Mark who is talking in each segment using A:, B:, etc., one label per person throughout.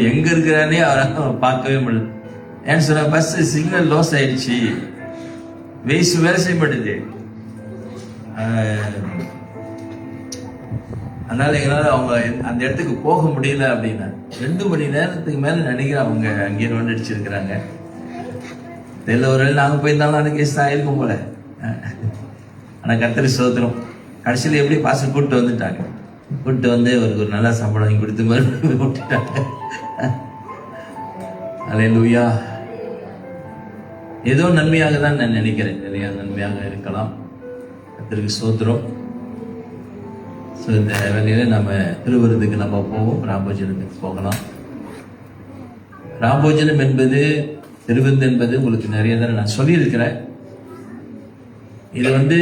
A: எங்க இருக்கிறானே அவரை பார்க்கவே முடியல. ஏன்னு சொன்ன பஸ் சிக்னல் லாஸ் ஆயிடுச்சு, வேலை செய்யப்படுது. அதனால எங்களால் அவங்க அந்த இடத்துக்கு போக முடியல அப்படின்னா 2 மணி நேரத்துக்கு மேல நினைக்கிறேன் அவங்க அங்கேயே நோண்டு அடிச்சிருக்கிறாங்க. தெரியல, ஒரு வேளை நாங்கள் போயிருந்தாலும் அந்த கேஸ் தான் ஆயிருக்கும் போல. ஆனால் கர்த்தரை ஸ்தோத்திரம், கடைசியில் எப்படி பாசம் கூப்பிட்டு வந்துட்டாங்க. கூப்பிட்டு வந்து ஒரு நல்ல சம்பளம் வாங்கி கொடுத்து மறுபடியும் விட்டுட்டாங்க. அல்லேலூயா. ஏதோ நன்மையாக தான் நான் நினைக்கிறேன், நிறைய நன்மையாக இருக்கலாம். கர்த்தருக்கு ஸ்தோத்திரம். ஸோ இந்த வேலையில நம்ம திருவிருந்துக்கு நம்ம போவோம், ராம்போஜனத்துக்கு போகலாம். ராம்போஜனம் என்பது, திருவிருந்து என்பது உங்களுக்கு நிறைய தடவை நான் சொல்லியிருக்கிறேன். இது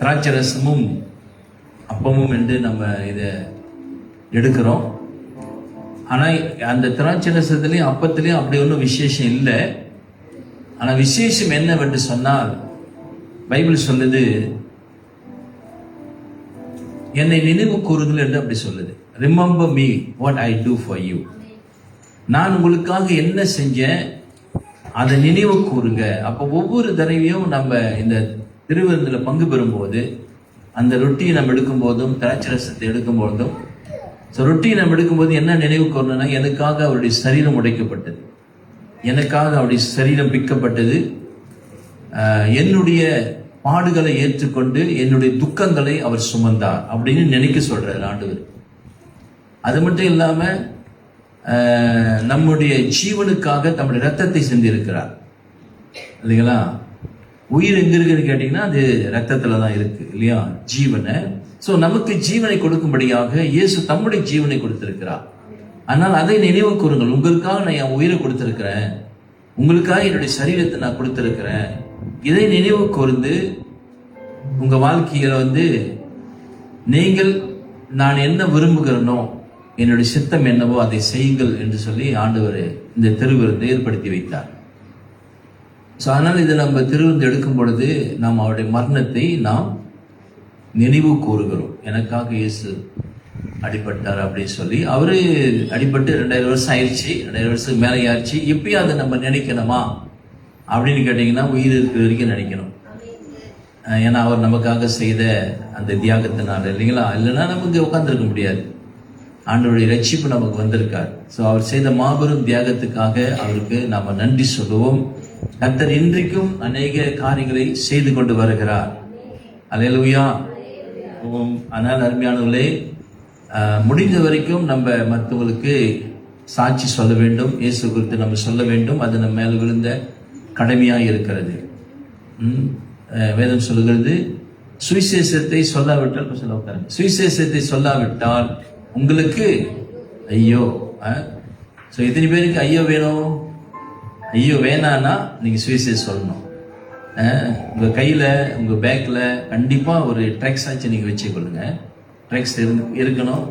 A: திராட்சை ரசமும் அப்பமும் என்று நம்ம இதை எடுக்கிறோம். ஆனால் அந்த திராட்சை ரசத்துலேயும் அப்பத்துலேயும் அப்படி ஒன்றும் விசேஷம் இல்லை. ஆனால் விசேஷம் என்னவென்று சொன்னால், பைபிள் சொல்லுது, என்னை நினைவு கூறுங்கள் என்று அப்படி சொல்லுது. Remember me what I do for you. நான் உங்களுக்காக என்ன செஞ்சேன் அதை நினைவு கூறுங்க. அப்போ ஒவ்வொரு தடவையும் நம்ம இந்த திருவிருந்தில் பங்கு பெறும்போது, அந்த ரொட்டியை நம்ம எடுக்கும் போதும் திராட்சை ரசத்தை எடுக்கும் போதும், ரொட்டியை நம்ம எடுக்கும்போது என்ன நினைவு கூறணும்னா, எனக்காக அவருடைய சரீரம் உடைக்கப்பட்டது, எனக்காக அவருடைய சரீரம் பிக்கப்பட்டது, என்னுடைய பாடுகளை ஏற்றுக்கொண்டு என்னுடைய துக்கங்களை அவர் சுமந்தார் அப்படின்னு நினைக்க சொல்றார் ஆண்டவர். அது மட்டும் இல்லாம நம்முடைய ஜீவனுக்காக தம்முடைய ரத்தத்தை சிந்திருக்கிறார் இல்லைங்களா. உயிர் எங்க இருக்குன்னு கேட்டீங்கன்னா அது ரத்தத்துல தான் இருக்கு இல்லையா, ஜீவனை. சோ நமக்கு ஜீவனை கொடுக்கும்படியாக இயேசு தம்முடைய ஜீவனை கொடுத்திருக்கிறார். ஆனால் அதை நினைவு கூறுங்கள், உங்களுக்காக நான் என் உயிரை கொடுத்திருக்கிறேன், உங்களுக்காக என்னுடைய சரீரத்தை நான் கொடுத்திருக்கிறேன். இதை நினைவு கூர்ந்து உங்க வாழ்க்கையில நீங்கள் நான் என்ன விரும்புகிறனோ, என்னுடைய சித்தம் என்னவோ அதை செய்யுங்கள் என்று சொல்லி ஆண்டவர் இந்த திருவிருந்தை ஏற்படுத்தி வைத்தார். ஸோ அதனால் இதை நம்ம திருவிருந்து எடுக்கும் பொழுது நாம் அவருடைய மரணத்தை நாம் நினைவு கூறுகிறோம். எனக்காக இயேசு அடிபட்டார் அப்படின்னு சொல்லி. அவரு அடிபட்டு 2000 வருஷம் ஆயிடுச்சு, 2000 வருஷத்துக்கு மேலே ஆயிடுச்சு. இப்பயும் அதை நம்ம நினைக்கணுமா அப்படின்னு கேட்டீங்கன்னா, உயிர் இருக்கிற வரைக்கும் நினைக்கணும். ஏன்னா அவர் நமக்காக செய்த அந்த தியாகத்தினால இல்லைங்களா. இல்லைன்னா நமக்கு உட்காந்துருக்க முடியாது. ஆண்டவருடைய ரட்சிப்பு நமக்கு வந்திருக்கார். ஸோ அவர் செய்த மாபெரும் தியாகத்துக்காக அவருக்கு நாம நன்றி சொல்லுவோம். கர்த்தர் இன்றைக்கும் அநேக காரியங்களை செய்து கொண்டு வருகிறார். அல்லேலூயா. ஆனால் அருமையானவர்களே, முடிந்த வரைக்கும் நம்ம மற்றவங்களுக்கு சாட்சி சொல்ல வேண்டும், இயேசு குறித்து நம்ம சொல்ல வேண்டும். அது நம்ம மேல விழுந்த கடமையாக இருக்கிறது. வேதம் சொல்லுகிறது, சுவிசேஷத்தை சொல்லாவிட்டால் சுவிசேஷத்தை சொல்லாவிட்டால் உங்களுக்கு ஐயோ. எத்தனை பேருக்கு ஐயோ வேணும்? ஐயோ வேணான்னா நீங்க சுவிசேஷம் சொல்லணும். உங்க கையில உங்க பேக்ல கண்டிப்பா ஒரு ட்ரெக்ஸ் ஆச்சு நீங்க வச்சுக்கொள்ளுங்க. ட்ரெக்ஸ் இருக்கணும்.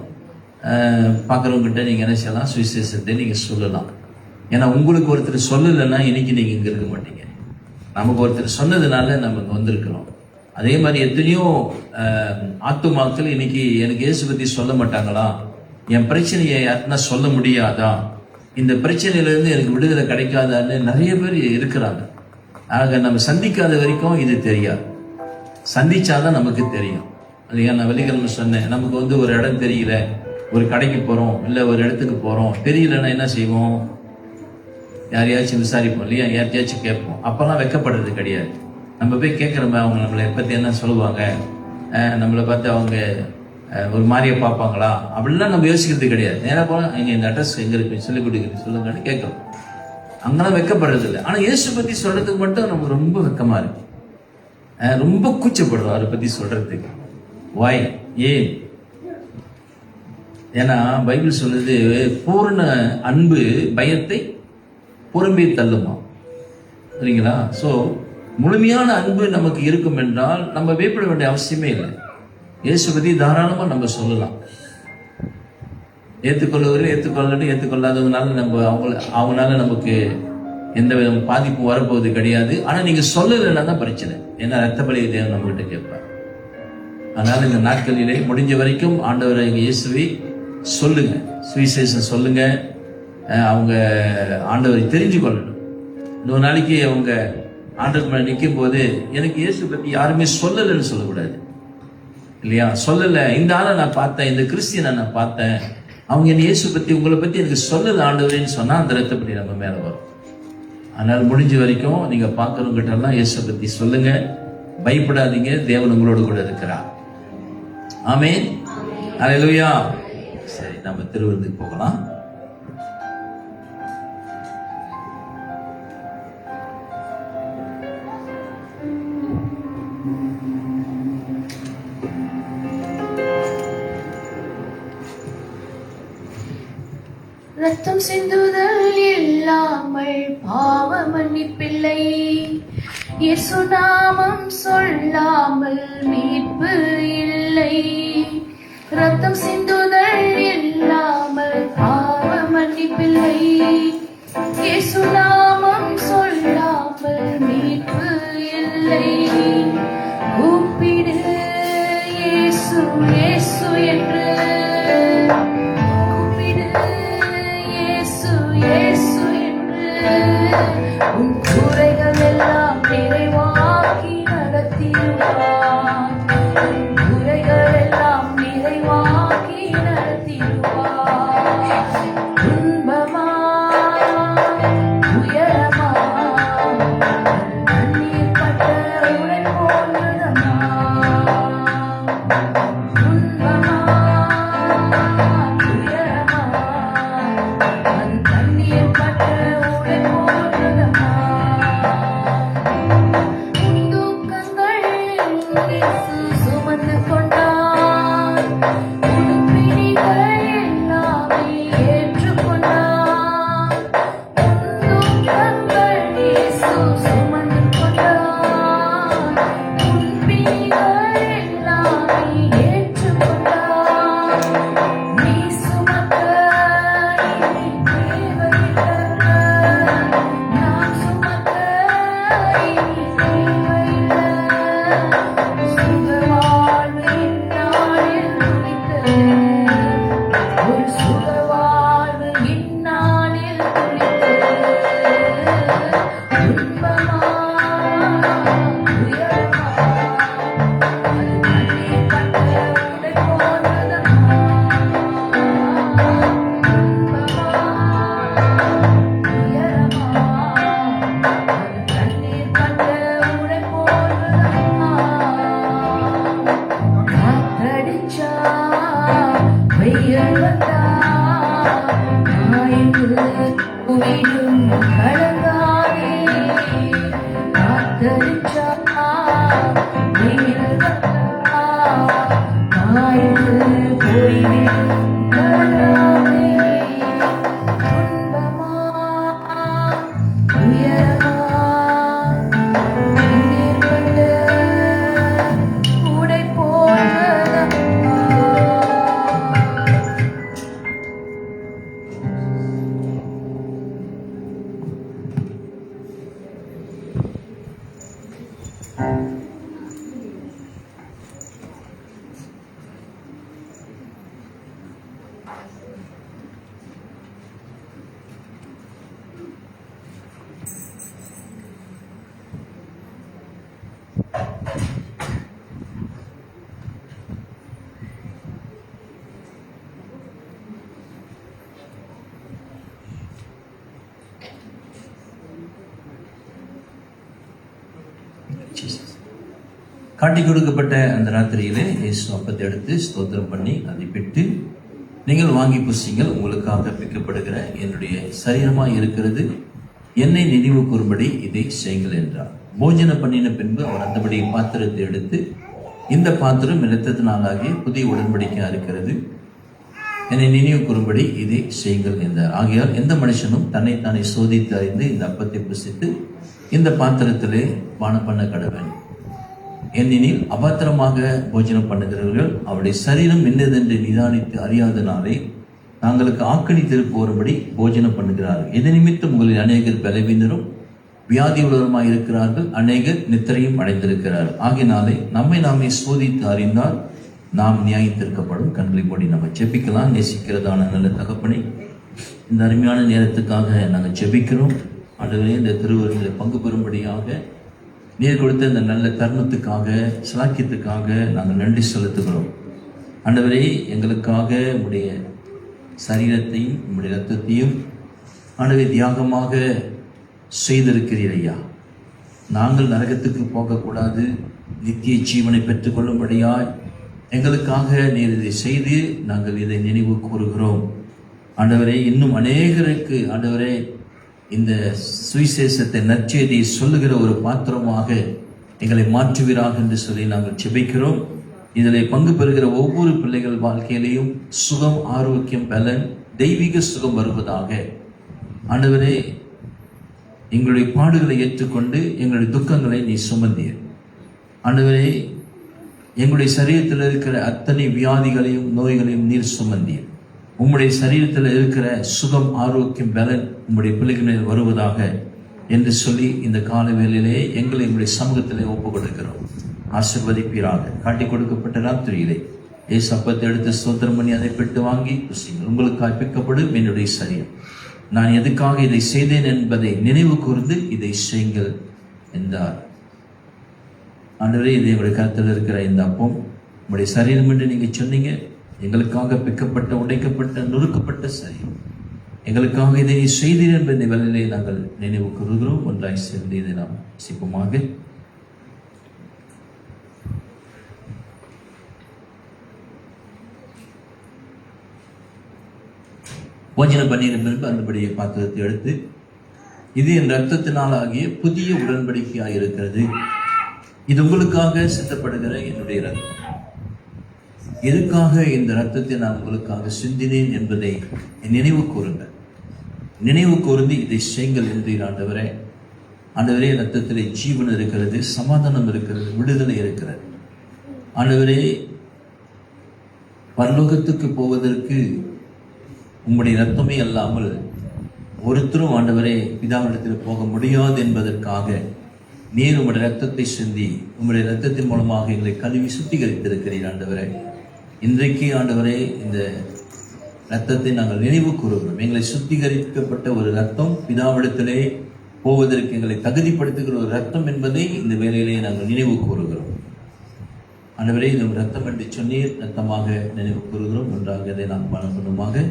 A: பார்க்குறவங்ககிட்ட நீங்க என்ன செய்யலாம், சுவிசேஷத்தை நீங்க சொல்லலாம். ஏன்னா உங்களுக்கு ஒருத்தர் சொல்லலைன்னா இன்னைக்கு நீங்க இங்க இருக்க மாட்டீங்க. நமக்கு ஒருத்தர் சொன்னதுனால நம்ம இங்க வந்திருக்கிறோம். அதே மாதிரி எத்தனையோ ஆத்துமாக்கள் இன்னைக்கு எனக்கு இயேசு பத்தி சொல்ல மாட்டாங்களா, என் பிரச்சனையை யாருன்னா சொல்ல முடியாதா, இந்த பிரச்சனையிலிருந்து எனக்கு விடுதலை கிடைக்காதான்னு நிறைய பேர் இருக்கிறாங்க. ஆக நம்ம சந்திக்காத வரைக்கும் இது தெரியாது, சந்திச்சாதான் நமக்கு தெரியும். இல்லையா. நான் வெள்ளிக்கிழமை சொன்னேன், நமக்கு ஒரு இடம் தெரியல, ஒரு கடைக்கு போறோம், இல்லை ஒரு இடத்துக்கு போறோம், தெரியலன்னா என்ன செய்வோம், யாரையாச்சும் விசாரிப்போம் இல்லையா, யார்ட்டையாச்சும் கேட்போம். அப்பெல்லாம் வெக்கப்படுறது கிடையாது. நம்ம போய் கேட்குறோமே, அவங்க நம்மளை பற்றி என்ன சொல்லுவாங்க, நம்மளை பார்த்து அவங்க ஒரு மாதிரியை பார்ப்பாங்களா, அப்படிலாம் நம்ம யோசிக்கிறது கிடையாது. நேராக போனால் எங்க இந்த அட்ரஸ் எங்க இருக்கு சொல்லி கொடுக்குறது சொல்லுங்கன்னு கேட்கலாம். அங்கெல்லாம் வெக்கப்படுறது இல்லை. ஆனால் இயேசு பற்றி சொல்றதுக்கு மட்டும் நமக்கு ரொம்ப வெக்கமா இருக்கு, ரொம்ப கூச்சப்படுறோம் அவரை பற்றி சொல்றதுக்கு. வாய் ஏன்? ஏன்னா பைபிள் சொல்லுது, பூர்ண அன்பு பயத்தை பொறுமை தள்ளுமா, சரிங்களா. ஸோ முழுமையான அன்பு நமக்கு இருக்கும் என்றால் நம்ம பயப்பட வேண்டிய அவசியமே இல்லை. இயேசு பத்தி தாராளமா நம்ம சொல்லலாம். ஏற்றுக்கொள்ளுவர்கள் ஏற்றுக்கொள்ளட்டும், ஏற்றுக்கொள்ளாதவங்கனால நம்ம அவங்களால நமக்கு எந்த வித பாதிப்பும் வரப்போவது கிடையாது. ஆனா நீங்க சொல்லலைன்னா தான் பிரச்சனை. ஏன்னா ரத்த பலியை தேவன் நம்ம கிட்ட கேட்பார். அதனால இந்த நாட்களிலே முடிஞ்ச வரைக்கும் ஆண்டவரை இயேசுவை சொல்லுங்க, சுவிசேஷம் சொல்லுங்க. அவங்க ஆண்டவரை தெரிஞ்சு கொள்ளணும். இன்னொரு நாளைக்கு அவங்க ஆண்டவர் மேல நிற்கும் போது எனக்கு இயேசு பத்தி யாருமே சொல்லலைன்னு சொல்லக்கூடாது இல்லையா? சொல்லலை, இந்த ஆளை நான் பார்த்தேன், இந்த கிறிஸ்டியனை நான் பார்த்தேன், அவங்க என்ன இயேசு பத்தி உங்களை பத்தி எனக்கு சொல்லலை ஆண்டவரேன்னு சொன்னா அந்த ரத்தப்படி நம்ம மேல வரும். அதனால் முடிஞ்ச வரைக்கும் நீங்க பார்க்கறவங்கிட்ட எல்லாம் இயேசு பத்தி சொல்லுங்க. பயப்படாதீங்க, தேவன் உங்களோடு கூட இருக்கிறார். ஆமென், அல்லேலூயா. சரி, நம்ம திருவிருந்துக்கு போகலாம்.
B: ரத்தம் சிந்துதல் இல்லாமல் பாவ மன்னிப்பில்லை, இயேசு நாமம் சொல்லாமல் மீட்பு இல்லை. ரத்தம் சிந்துதல் இல்லாமல் பாவ மன்னிப்பில்லை, இயேசு நாமம் சொல்லாமல் மீட்பு இல்லை. கூப்பிடு இயேசு இயேசு என்று, உன் குறைகள் எல்லாம் நிறைவாக்கி நடத்திடுவார், குறைகள் எல்லாம் நிறைவாக்கி நடத்திடுவார். துன்பமா உயரமா கண்ணீர் பட்ட உடல் போன்றதமா, துன்பமா உயரமா அது கண்ணீர் பட்ட
A: காட்டி கொடுக்கப்பட்ட அந்த ராத்திரியிலே இயேசு அப்பத்தை எடுத்து ஸ்தோத்திரம் பண்ணி அதை பிட்டு, நீங்கள் வாங்கி புசிங்கள், உங்களுக்காக பிக்கப்படுகிற என்னுடைய சரீரமாய் இருக்கிறது, என்னை நினைவு கூறும்படி இதை செய்யுங்கள் என்றார். போஜனம் பண்ணின பின்பு அவர் அந்தபடி பாத்திரத்தை எடுத்து, இந்த பாத்திரம் இரத்தத்தினாலாகிய புதிய உடன்படிக்கையா இருக்கிறது, என்னை நினைவு கூறும்படி இதை செய்யுங்கள் என்றார். ஆகையால் எந்த மனுஷனும் தன்னைத்தானே சோதித்து அறிந்து இந்த அப்பத்தை புசித்து இந்த பாத்திரத்திலே பானம் பண்ண கடவன். ஏனெனில் அபாத்திரமாக போஜனம் பண்ணுகிறவர்கள் அவருடைய சரீரம் என்னதென்று நிதானித்து அறியாதனாலே தாங்களுக்கு ஆக்கணி திருப்பு வரும்படி போஜனம் பண்ணுகிறார்கள். எது நிமித்தம் உங்களில் அநேகர் பலவீனரும் வியாதி உள்ளவருமாய் இருக்கிறார்கள், அநேகர் நித்திரையும் அடைந்திருக்கிறார்கள். ஆகினாலே நம்மை நாமே சோதித்து அறிந்தால் நாம் நியாயத்திற்கப்படும். கண்களை மூடி நம்ம ஜெபிக்கலாம். நேசிக்கிறதான நல்ல தகப்பனை, இந்த அருமையான நேரத்துக்காக நாங்கள் ஜெபிக்கிறோம். ஆண்டவரே, இந்த திருவருளில் பங்கு பெறும்படியாக நீர் கொடுத்த இந்த நல்ல தருணத்துக்காக, சலாக்கியத்துக்காக நாங்கள் நன்றி செலுத்துகிறோம். ஆண்டவரே, எங்களுக்காக உம்முடைய சரீரத்தையும் உம்முடைய இரத்தத்தையும் ஆண்டவரே தியாகமாக செய்திருக்கிறீர் ஐயா. நாங்கள் நரகத்துக்கு போகக்கூடாது, நித்திய ஜீவனை பெற்றுக்கொள்ளும்படியாய் எங்களுக்காக நீர் இதை செய்து நாங்கள் இதை நினைவு கூறுகிறோம். ஆண்டவரே, இன்னும் அநேகருக்கு ஆண்டவரே இந்த சுவிசேஷத்தை நற்செய்தியை சொல்லுகிற ஒரு பாத்திரமாக எங்களை மாற்றுவீராக என்று சொல்லி நாங்கள் ஜெபிக்கிறோம். இதில் பங்கு பெறுகிற ஒவ்வொரு பிள்ளைகள் வாழ்க்கையிலையும் சுகம், ஆரோக்கியம், பலன், தெய்வீக சுகம் வருவதாக. ஆண்டவரே, எங்களுடைய பாடுகளை ஏற்றுக்கொண்டு எங்களுடைய துக்கங்களை நீ சுமந்தீர். ஆண்டவரே, எங்களுடைய சரீரத்தில் இருக்கிற அத்தனை வியாதிகளையும் நோய்களையும் நீர் சுமந்தீர். உம்முடைய சரீரத்தில் இருக்கிற சுகம், ஆரோக்கியம், பலன் உம்முடைய பிள்ளைகளில் வருவதாக என்று சொல்லி இந்த கால வேளையிலே எங்களை உங்களுடைய சமூகத்திலே ஒப்புக் கொடுக்கிறோம். ஆசீர்வதிப்பீராக. காட்டி கொடுக்கப்பட்ட ராத்திரியிலே ஏசு அப்பத்தை எடுத்து ஸ்தோத்திரம் பண்ணி அதை பெற்று வாங்கி புசிங்கள். உங்களுக்காக பிக்கப்படும் என்னுடைய சரீரம். நான் எதுக்காக இதை செய்தேன் என்பதை நினைவு கூர்ந்து இதை செய்யுங்கள் என்றார். ஆண்டவரே, இது எங்களுடைய கருத்தில் இருக்கிற இந்த அப்பம் உங்களுடைய சரீரம் என்று நீங்கள் சொன்னீங்க. எங்களுக்காக பிக்கப்பட்ட, உடைக்கப்பட்ட, நொறுக்கப்பட்ட சரீரம். எங்களுக்காக இதை நீ செய்தீர் என்பதை இந்த வேளையிலே நாங்கள் நினைவு கூறுகிறோம். ஒன்றாய் சேர்ந்து இதை நாம் சிப்பமாக போஜனம் பண்ணின பின்பு அந்தபடியை பாத்திரத்தை எடுத்து, இது என் ரத்தத்தினால் ஆகிய புதிய உடன்படிக்கையாக இருக்கிறது. இது உங்களுக்காக சித்தப்படுகிற என்னுடைய ரத்தம். எதுக்காக இந்த ரத்தத்தை நான் உங்களுக்காக சிந்தினேன் என்பதை நினைவு கூறுங்கள். நினைவு கூர்ந்து இதை செய்யுங்கள் என்றீர் ஆண்டவரே. ஆண்டவரே, ரத்தத்திலே ஜீவன் இருக்கிறது, சமாதானம் இருக்கிறது, விடுதலை இருக்கிறது. ஆண்டவரே, பரலோகத்துக்கு போவதற்கு உம்முடைய ரத்தமே அல்லாமல் ஒருத்தரும் ஆண்டவரே பிதாவிடத்தில் போக முடியாது என்பதற்காக நீர் உம்முடைய ரத்தத்தை சிந்தி உம்முடைய ரத்தத்தின் மூலமாக எங்களை கழுவி சுத்திகரித்திருக்கிறீர் ஆண்டவரே. இன்றைக்கு ஆண்டவரே, இந்த ரத்தத்தை நாங்கள் நினைவு கூறுகிறோம். எங்களை சுத்திகரிக்கப்பட்ட ஒரு ரத்தம், பிதாவிடத்திலே போவதற்கு எங்களை தகுதிப்படுத்துகிற ஒரு ரத்தம் என்பதை இந்த வேளையிலே நாங்கள் நினைவு கூறுகிறோம். ஆண்டவரே, இது ரத்தம் என்று சொன்னீர், ரத்தமாக நினைவு கூறுகிறோம். ஒன்றாக இதை நாம் பணமாக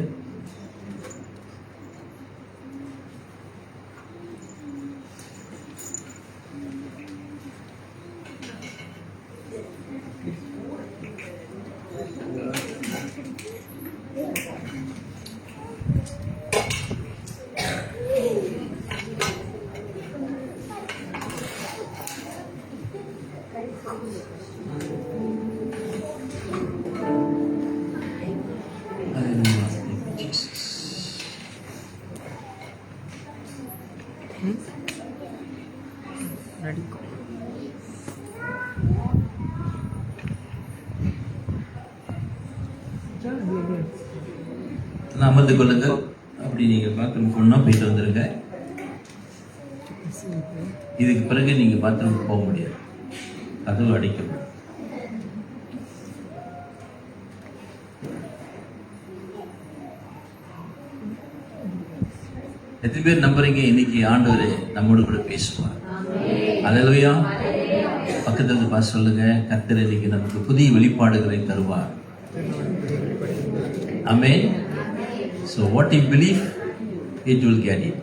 A: அமர்ந்து கொள்ளுங்கள். அப்படி நீங்க பாத்ரூம் போனா போயிட்டு வந்துருங்க. இதுக்கு பிறகு நீங்க பாத்ரூம் போக முடியாது, கதவு அடைக்கப்படும். எத்தனை பேர் நம்புறீங்க இன்னைக்கு ஆண்டவர் நம்மோடு கூட பேசுவார்? அல்லேலூயா. பக்கத்துல இருந்து பார்த்து சொல்லுங்க, கர்த்தர் இன்னைக்கு நமக்கு புதிய வெளிப்பாடுகளை தருவார். ஆமென். So what you believe, it will get it.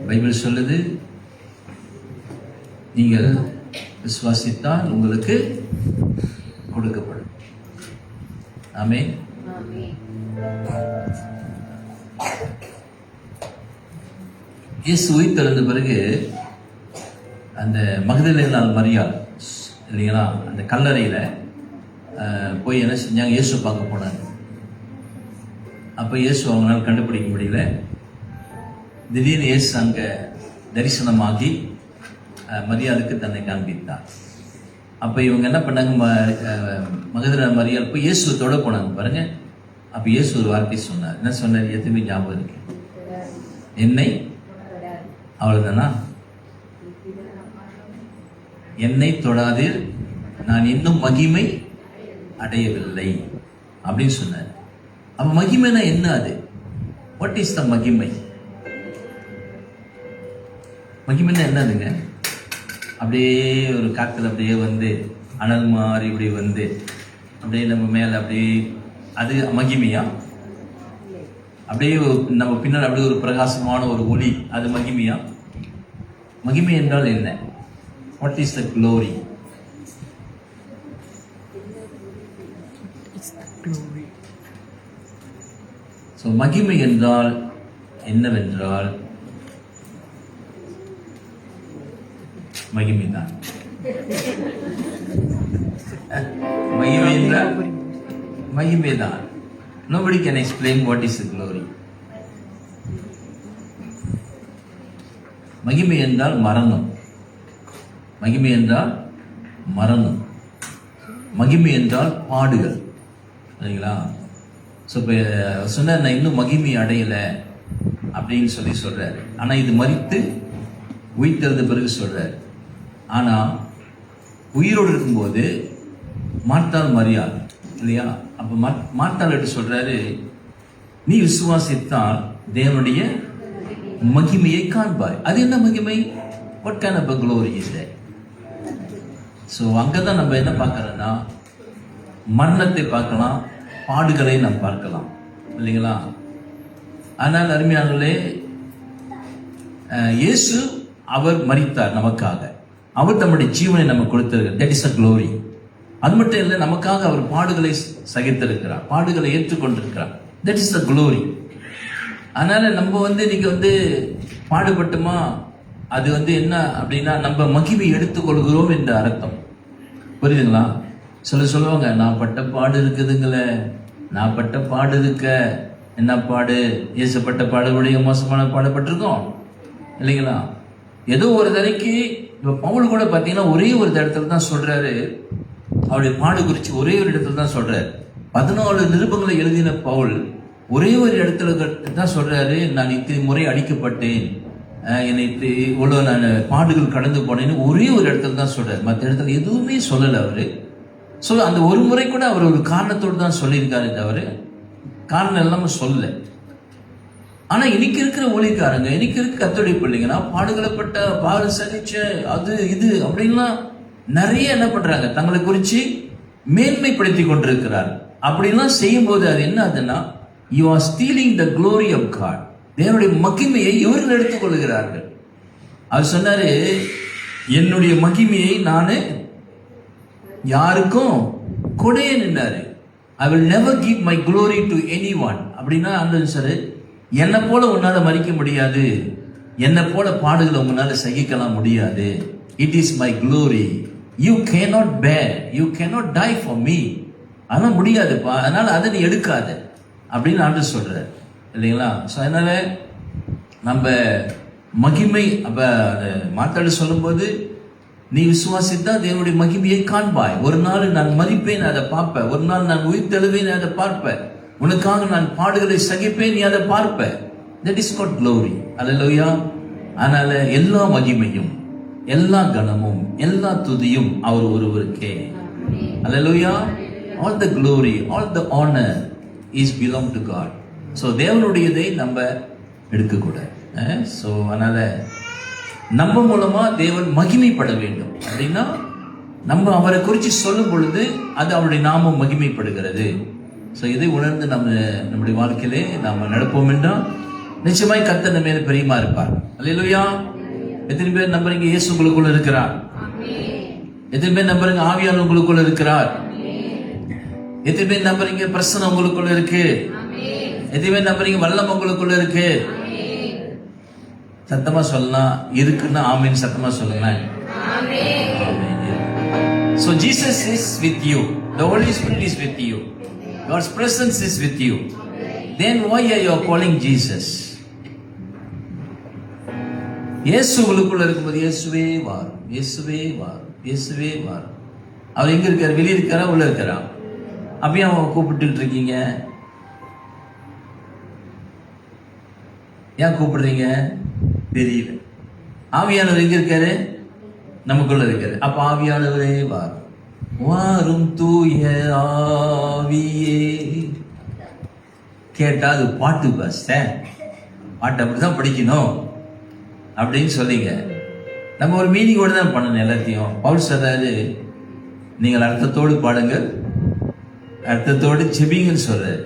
A: Bible சொல்லுது, நீங்கள் விசுவாசித்தால் உங்களுக்கு கொடுக்கப்படும். ஆமென். இயேசு உயிர்த்தெழுந்த பிறகு அந்த மகதலேனாள் மரியாள் இல்லைங்களா, அந்த கல்லறையில் போய் என்ன செஞ்சாங்க, இயேசு பார்க்க போனாங்க. அப்போ இயேசு அவங்களால கண்டுபிடிக்க முடியல. திடீர்னு இயேசு அங்கே தரிசனமாகி மரியாளுக்கு தன்னை காண்பித்தார். அப்போ இவங்க என்ன பண்ணாங்க, மகதலேனா மரியாள் போய் இயேசுவை தொட போனாங்க பாருங்க. அப்போ இயேசு ஒரு வார்த்தை சொன்னார். என்ன சொன்னார்? எதுவுமே ஞாபகம் இருக்கு, என்னை, அவ்வளவுதானா, என்னை தொடாதீர், நான் இன்னும் மகிமை அடையவில்லை அப்படின்னு சொன்னார். அப்ப மகிமைனா என்ன? அது வாட் இஸ் த மகிமை? மகிமைன்னா என்னதுங்க? அப்படியே ஒரு காத்துல அப்படியே வந்து அனல் மாதிரி இப்படி வந்து அப்படியே நம்ம மேல அப்படியே, அது மகிமையா? அப்படியே நம்ம பின்னால் அப்படியே ஒரு பிரகாசமான ஒரு ஒளி, அது மகிமையா? மகிமை என்றால் என்ன? What is the glory? So மகிமை என்றால் என்னவென்றால் மகிமைதான். மகிமை என்றால் மகிமைதான். Nobody can explain what is the glory. மகிமை என்றால் மரணம். மகிமை என்றால் மரணம். மகிமை என்றால் பாடுகள். சரிங்களா? ஸோ இப்போ சொன்ன நான் இன்னும் மகிமை அடையலை அப்படின்னு சொல்றாரு. ஆனால் இது மரித்து உயிர் தெரிந்த பிறகு சொல்றாரு. ஆனால் உயிரோடு இருக்கும்போது மார்த்தாள் மரியாள் இல்லையா? அப்போ மார்த்தாள் எடுத்து சொல்றாரு, நீ விசுவாசித்தால் தேவனுடைய மகிமையை காண்பாய். அது என்ன மகிமை? What kind of glory is that? So அங்கதான் நம்ம என்ன பார்க்கறோம்னா, மரணத்தை பார்க்கலாம், பாடுகளை நாம் பார்க்கலாம் இல்லைங்களா? ஆனால் அருமையானவர்களே, இயேசு அவர் மரித்தார் நமக்காக. அவர் தம்முடைய ஜீவனை நமக்கு கொடுத்திருக்கிறார். That is a glory. அது மட்டும் இல்லை, நமக்காக அவர் பாடுகளை சகித்திருக்கிறார், பாடுகளை ஏற்றுக்கொண்டிருக்கிறார். That is the glory. அதனால நம்ம இன்னைக்கு பாடுபட்டுமா, அது என்ன அப்படின்னா நம்ம மகிமை எடுத்துக்கொள்கிறோம் என்ற அர்த்தம். புரியுதுங்களா? சொல்லுவாங்க, நான் பட்ட பாடு இருக்குதுங்களே, நான் பட்ட பாடு இருக்க. என்ன பாடு? இயேசுப்பட்ட பாடுகளுடைய மோசமான பாடுபட்டிருக்கோம் இல்லைங்களா? ஏதோ ஒரு தரைக்கு இப்ப பவுல் கூட பாத்தீங்கன்னா ஒரே ஒரு இடத்துல தான் சொல்றாரு, அவருடைய பாடு குறித்து ஒரே ஒரு இடத்துல தான் சொல்றாரு. 14 நிருபங்களை எழுதின பவுல் ஒரே ஒரு இடத்துல தான் சொல்றாரு, நான் இத்தனை முறை அடிக்கப்பட்டேன், என்னை இவ்வளவு நான் பாடுகள் கடந்து போனேன்னு ஒரே ஒரு இடத்துல தான் சொல்றாரு. மற்ற இடத்துல எதுவுமே சொல்லலை அவரு. அந்த ஒரு முறை கூட அவர் ஒரு காரணத்தோடு தான் சொல்லியிருக்காரு தவிர காரணம் எல்லாமே சொல்லல. ஆனா இன்னைக்கு இருக்கிற ஊழியக்காரங்க, இன்னைக்கு இருக்க கர்த்தருடைய பிள்ளைங்கன்னா பாடுகளப்பட்ட, பாடு சகிச்ச, அது இது அப்படின்லாம் நிறைய என்ன பண்றாங்க, தங்களை குறிச்சு மேன்மைப்படுத்தி கொண்டிருக்கிறார். அப்படின்லாம் செய்யும் போது அது என்ன ஆகுதுன்னா, you are stealing the glory of God. தேவனுடைய மகிமையை இவர்கள் எடுத்துக் கொள்கிறார்கள். அவர் சொன்னாரு, என்னுடைய மகிமையை நானு யாருக்கும் கொடையே நின்னாரு. I will never give my glory to any one. அப்படின்னா அந்த சார், என்னை போல உன்னால மறிக்க முடியாது, என்னை போல பாடுகளை உங்களால சகிக்கலாம் முடியாது. It is my glory. You cannot bear, you cannot die for me. அதெல்லாம் முடியாதுப்பா, அதனால அதை நீ எடுக்காத அப்படின்னு ஆண்டு சொல்ற இல்லைங்களா? ஸோ அதனால நம்ம மகிமை, அப்ப மாத்தாடு சொல்லும்போது, நீ விசுவாசித்தா தேவனுடைய மகிமையை காண்பாய். ஒரு நாள் நான் மதிப்பேன், அதை பார்ப்பேன். ஒரு நாள் நான் உயிர் தெழுவேன், அதை பார்ப்பேன். உனக்காக நான் பாடுகளை சகிப்பேன், நீ அதை பார்ப்ப. That is God glory. அல்லேலூயா. அதனால எல்லா மகிமையும், எல்லா கனமும், எல்லா துதியும் அவர் ஒருவருக்கே. அல்லேலூயா. All the glory, all the honour is belong to God. So தேவனுடையதை நம்ம எடுக்கக்கூடாது. ஸோ அதனால நம்ம மூலமா தேவன் மகிமைப்பட வேண்டும். அப்படின்னா நம்ம அவரை குறித்து சொல்லும் பொழுது அது அவருடைய நாமம் மகிமைப்படுகிறது. ஸோ இதை உணர்ந்து நம்முடைய வாழ்க்கையிலே நாம நடப்போம் என்றால் நிச்சயமாய் கர்த்தர் நம்ம மேல பிரியமா இருப்பார். அல்லேலூயா. எத்தனை பேர் நம்புறீங்க இயேசு உங்களுக்குள்ள இருக்கிறார்? எத்தனை பேர் நம்புறீங்க ஆவியானவர் உங்களுக்குள்ள இருக்கிறார்? எத்தனை பேர் நம்புறீங்க பிரசன்னம் உங்களுக்குள்ள இருக்கு? எத்தனை பேர் நம்புறீங்க வல்லம் உங்களுக்குள்ள இருக்கு? சத்தமா சொல்லலாம். இருக்குன்னா ஆமென் சத்தமா சொல்லுங்களேன். So Jesus is with you. The Holy Spirit is with you. God's presence is with you. Then why are you calling Jesus? இயேசு உங்களுக்குள்ள இருக்கும்போது இயேசுவே வார், இயேசுவே வார், இயேசுவே வார். அவர் எங்க இருக்காரு? வெளியே இருக்காரா, உள்ள இருக்காரா? அப்படியே அவன் கூப்பிட்டு இருக்கீங்க. ஏன் கூப்பிடுறீங்க? தெரியல. ஆவியானவர் எங்க இருக்காரு? நமக்குள்ள இருக்காரு. அப்ப ஆவியானவரே வார். வாரும் தூய ஆவியே. கேட்டா அது பாட்டு பாஸ்டர், பாட்டு அப்படிதான் படிக்கணும் அப்படின்னு சொல்லிங்க. நம்ம ஒரு மீனிங்கோடு தான் பண்ணணும் எல்லாத்தையும். பவுல் சொல்றாரு, நீங்கள் அர்த்தத்தோடு பாடுங்கள், அர்த்தத்தோடு ஜெபிங்கன்னு சொல்றாரு.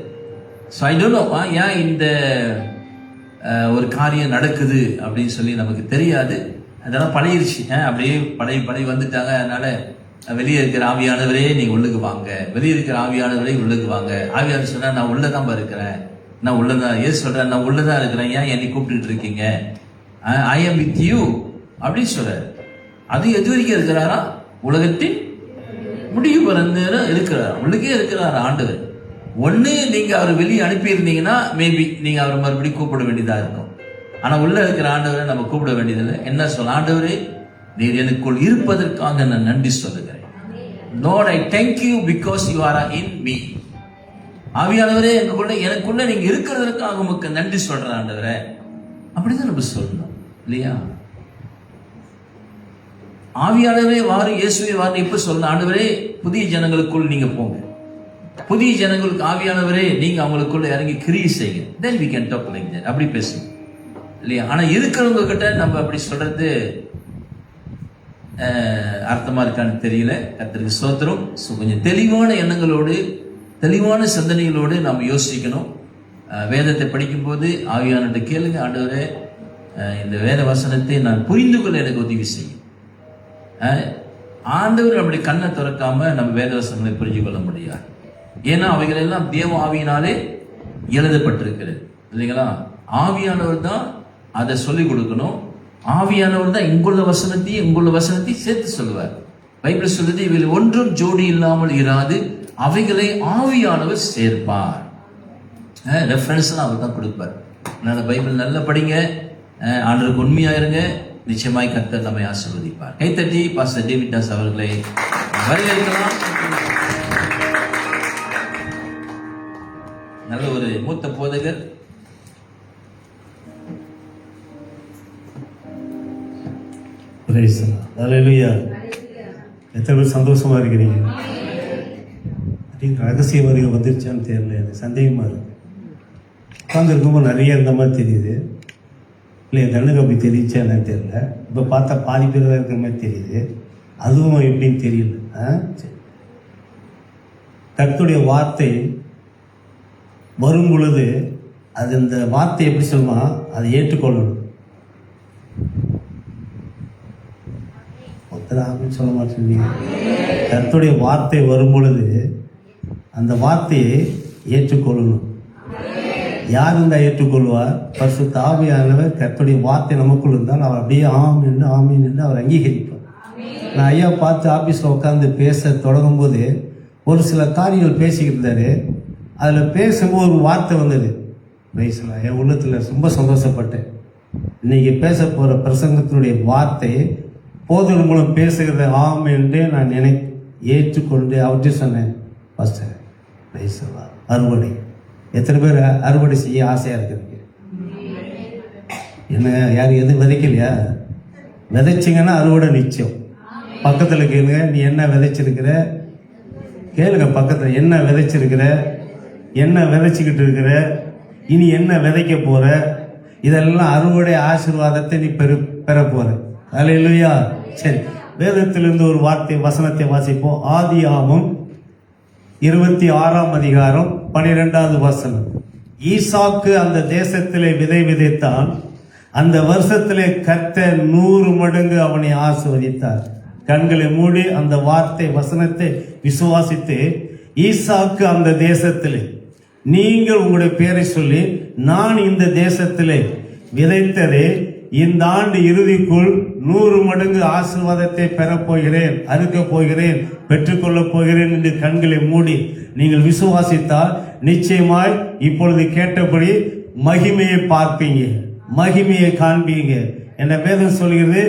A: ஸோ ஐ டோன்ட் நோ ஏன் இந்த ஒரு காரியம் நடக்குது அப்படின்னு சொல்லி நமக்கு தெரியாது. அதெல்லாம் பழகிருச்சு. அப்படியே பழைய வந்துட்டாங்க. அதனால வெளியே இருக்கிற ஆவியானவரே நீங்க உள்ளுக்கு வாங்க, வெளியே இருக்கிற ஆவியானவரே உள்ளுக்கு வாங்க. ஆவியானவர் சொன்னா நான் உள்ளதான் இருக்கிறேன், நான் உள்ளதான். ஏன் சொல்றேன்? நான் உள்ளதான் இருக்கிறேன், ஏன் என்னை கூப்பிட்டு இருக்கீங்க? ஐ ஆம் வித் யூ அப்படின்னு சொல்றாரு. அது எது வரைக்கும் இருக்கிறாரா? உலகத்தின் முடிவு பிறந்து இருக்கிறார், உள்ளுக்கே இருக்கிறார் ஆண்டவர். ஒண்ணு நீங்க அவர் வெளியே அனுப்பியிருந்தீங்கன்னா மேபி நீங்க அவர் மறுபடியும் கூப்பிட வேண்டியதா இருக்கும். ஆனா உள்ள இருக்கிற ஆண்டவரை நம்ம கூப்பிட வேண்டியதில்லை. என்ன சொல்ல? ஆண்டவரே, நீர் எனக்குள் இருப்பதற்காக நான் நன்றி சொல்லுகிறேன். Lord, I thank you because you are in me. ஆவியானவரே, எனக்குள்ள நீங்க இருக்கிறதற்காக உமக்கு நன்றி சொல்றேன் ஆண்டவரே. அப்படிதான் நம்ம சொல்லணும் இல்லையா? ஆவியானவரே வாரு, இயேசுவே வாரு எப்ப சொல்லணும்? ஆண்டவரே, புதிய ஜனங்களுக்குள் நீங்க போங்க, புதிய ஜனங்களுக்கு ஆவியானவரே நீங்க அவங்களுக்குள்ள இறங்கி கிரியை செய்யுங்க. Then we can talk like that. அப்படி பேசுங்க இல்லையா? ஆனா இருக்கிறவங்க கிட்ட நம்ம அப்படி சொல்றது அர்த்தமா இருக்கான்னு தெரியல. கர்த்தருக்கு ஸ்தோத்திரம். கொஞ்சம் தெளிவான எண்ணங்களோடு, தெளிவான சிந்தனைகளோடு நாம் யோசிக்கணும். வேதத்தை படிக்கும்போது ஆவியானவர்கிட்ட கேளுங்க, ஆண்டவரே இந்த வேத வசனத்தை நான் புரிந்து கொள்ள எனக்கு உதவி செய்யும். ஆண்டவர் அப்படி கண்ணை திறக்காம நம்ம வேத வசனங்களை புரிஞ்சு கொள்ள முடியாது. ஏன்னா அவைகள் எல்லாம் தேவ ஆவியினாலே எழுதப்பட்டிருக்கிறது இல்லைங்களா? ஆவியானவர் தான் அதை சொல்லிக் கொடுக்கணும். ஆவியானவர் தான் இங்குள்ள வசனத்தையும் சேர்த்து சொல்லுவார். பைபிள் சொல்லுது, இதில் ஒன்றும் ஜோடி இல்லாமல் இராது, அவைகளை ஆவியானவர் சேர்ப்பார். ரெஃபரன்ஸ் அவர் தான் கொடுப்பார். அதனால பைபிள் நல்லா படிங்க, ஆண்டவருக்கு உண்மையா இருங்க, நிச்சயமாய் கர்த்தர் நம்மை ஆசீர்வதிப்பார். கைத்தட்டி பாஸ்டர் டேவிட் தாஸ் அவர்களை வரவேற்கலாம். நல்ல ஒரு மூத்த போதகர்.
C: எத்தனை பேர் சந்தோஷமா இருக்கிறீங்க? ரகசிய வரிகள் வந்துருச்சான்னு தெரியல, எனக்கு சந்தேகமா இருக்கு. உட்கார்ந்து இருக்கும்போது நிறைய இருந்த மாதிரி தெரியுது. இல்லை என் கண்ணுக்கு அப்படி தெரியுச்சா என்னன்னு தெரியல. இப்போ பார்த்தா பாதி பேர் தான் இருக்கிற மாதிரி தெரியுது. அதுவும் எப்படின்னு தெரியல. கர்த்தருடைய வார்த்தை வரும் பொழுது அது அந்த வார்த்தை எப்படி சொல்லுமா, அதை ஏற்றுக்கொள்ளணும். ஒத்தராகன்னு சொல்ல மாட்டேங்க. கர்த்தருடைய வார்த்தை வரும் பொழுது அந்த வார்த்தையை ஏற்றுக்கொள்ளணும். யார் இருந்தால் ஏற்றுக்கொள்வார்? பரிசுத்த ஆவியானவர். கர்த்தருடைய வார்த்தை நமக்குள் இருந்தால் அவர் அப்படியே ஆமீன் என்று அவர் அங்கீகரிப்பார். நான் ஐயா பார்த்து ஆஃபீஸில் உட்காந்து பேச தொடங்கும் போது ஒரு சில காரியங்கள் பேசிக்கிட்டு இருந்தாரு. அதில் பேசும்போது ஒரு வார்த்தை வந்தது. வயசில் என் உள்ளத்தில் ரொம்ப சந்தோஷப்பட்டேன். இன்னைக்கு பேச போகிற பிரசங்கத்தினுடைய வார்த்தை போதல் மூலம் பேசுகிறத ஆம் என்று நான் ஏற்றுக்கொண்டு அவர்கிட்ட சொன்னேன். ஃபஸ்ட்டு வயசுல அறுவடை. எத்தனை பேர் அறுவடை செய்ய ஆசையாக இருக்கிறீங்க? என்ன யார் எதுவும் விதைக்கலையா? விதைச்சிங்கன்னா அறுவடை நிச்சயம். பக்கத்தில் கேளுங்க, நீ என்ன விதைச்சிருக்கிற? கேளுங்க பக்கத்தில், என்ன விதைச்சிருக்கிற, என்ன விதைச்சிக்கிட்டு இருக்கிற, இனி என்ன விதைக்க போற? இதெல்லாம் அறுவடை ஆசீர்வாதத்தை நீ பெற போற. அல்லேலூயா. சரி, வேதத்திலிருந்து ஒரு வார்த்தை வசனத்தை வாசிப்போம். ஆதியாகமம் 26ஆம் அதிகாரம் 12வது வசனம். ஈசாக்கு அந்த தேசத்திலே விதை விதைத்தான், அந்த வருஷத்திலே கர்த்தர் 100 மடங்கு அவனை ஆசீர்வதித்தார். கண்களை மூடி அந்த வார்த்தை வசனத்தை விசுவாசித்து, ஈசாக்கு அந்த தேசத்திலே, நீங்கள் உங்களுடைய பெயரை சொல்லி, நான் இந்த தேசத்திலே விதைத்ததே இந்த ஆண்டு இறுதிக்குள் 100 மடங்கு ஆசீர்வாதத்தை பெறப்போகிறேன், அறுக்கப் போகிறேன், பெற்றுக்கொள்ளப் போகிறேன் என்று கண்களை மூடி நீங்கள் விசுவாசித்தால் நிச்சயமாய் இப்பொழுது கேட்டபடி மகிமையை பார்ப்பீங்க, மகிமையை காண்பீங்க என்ற வேதம் சொல்கிறது.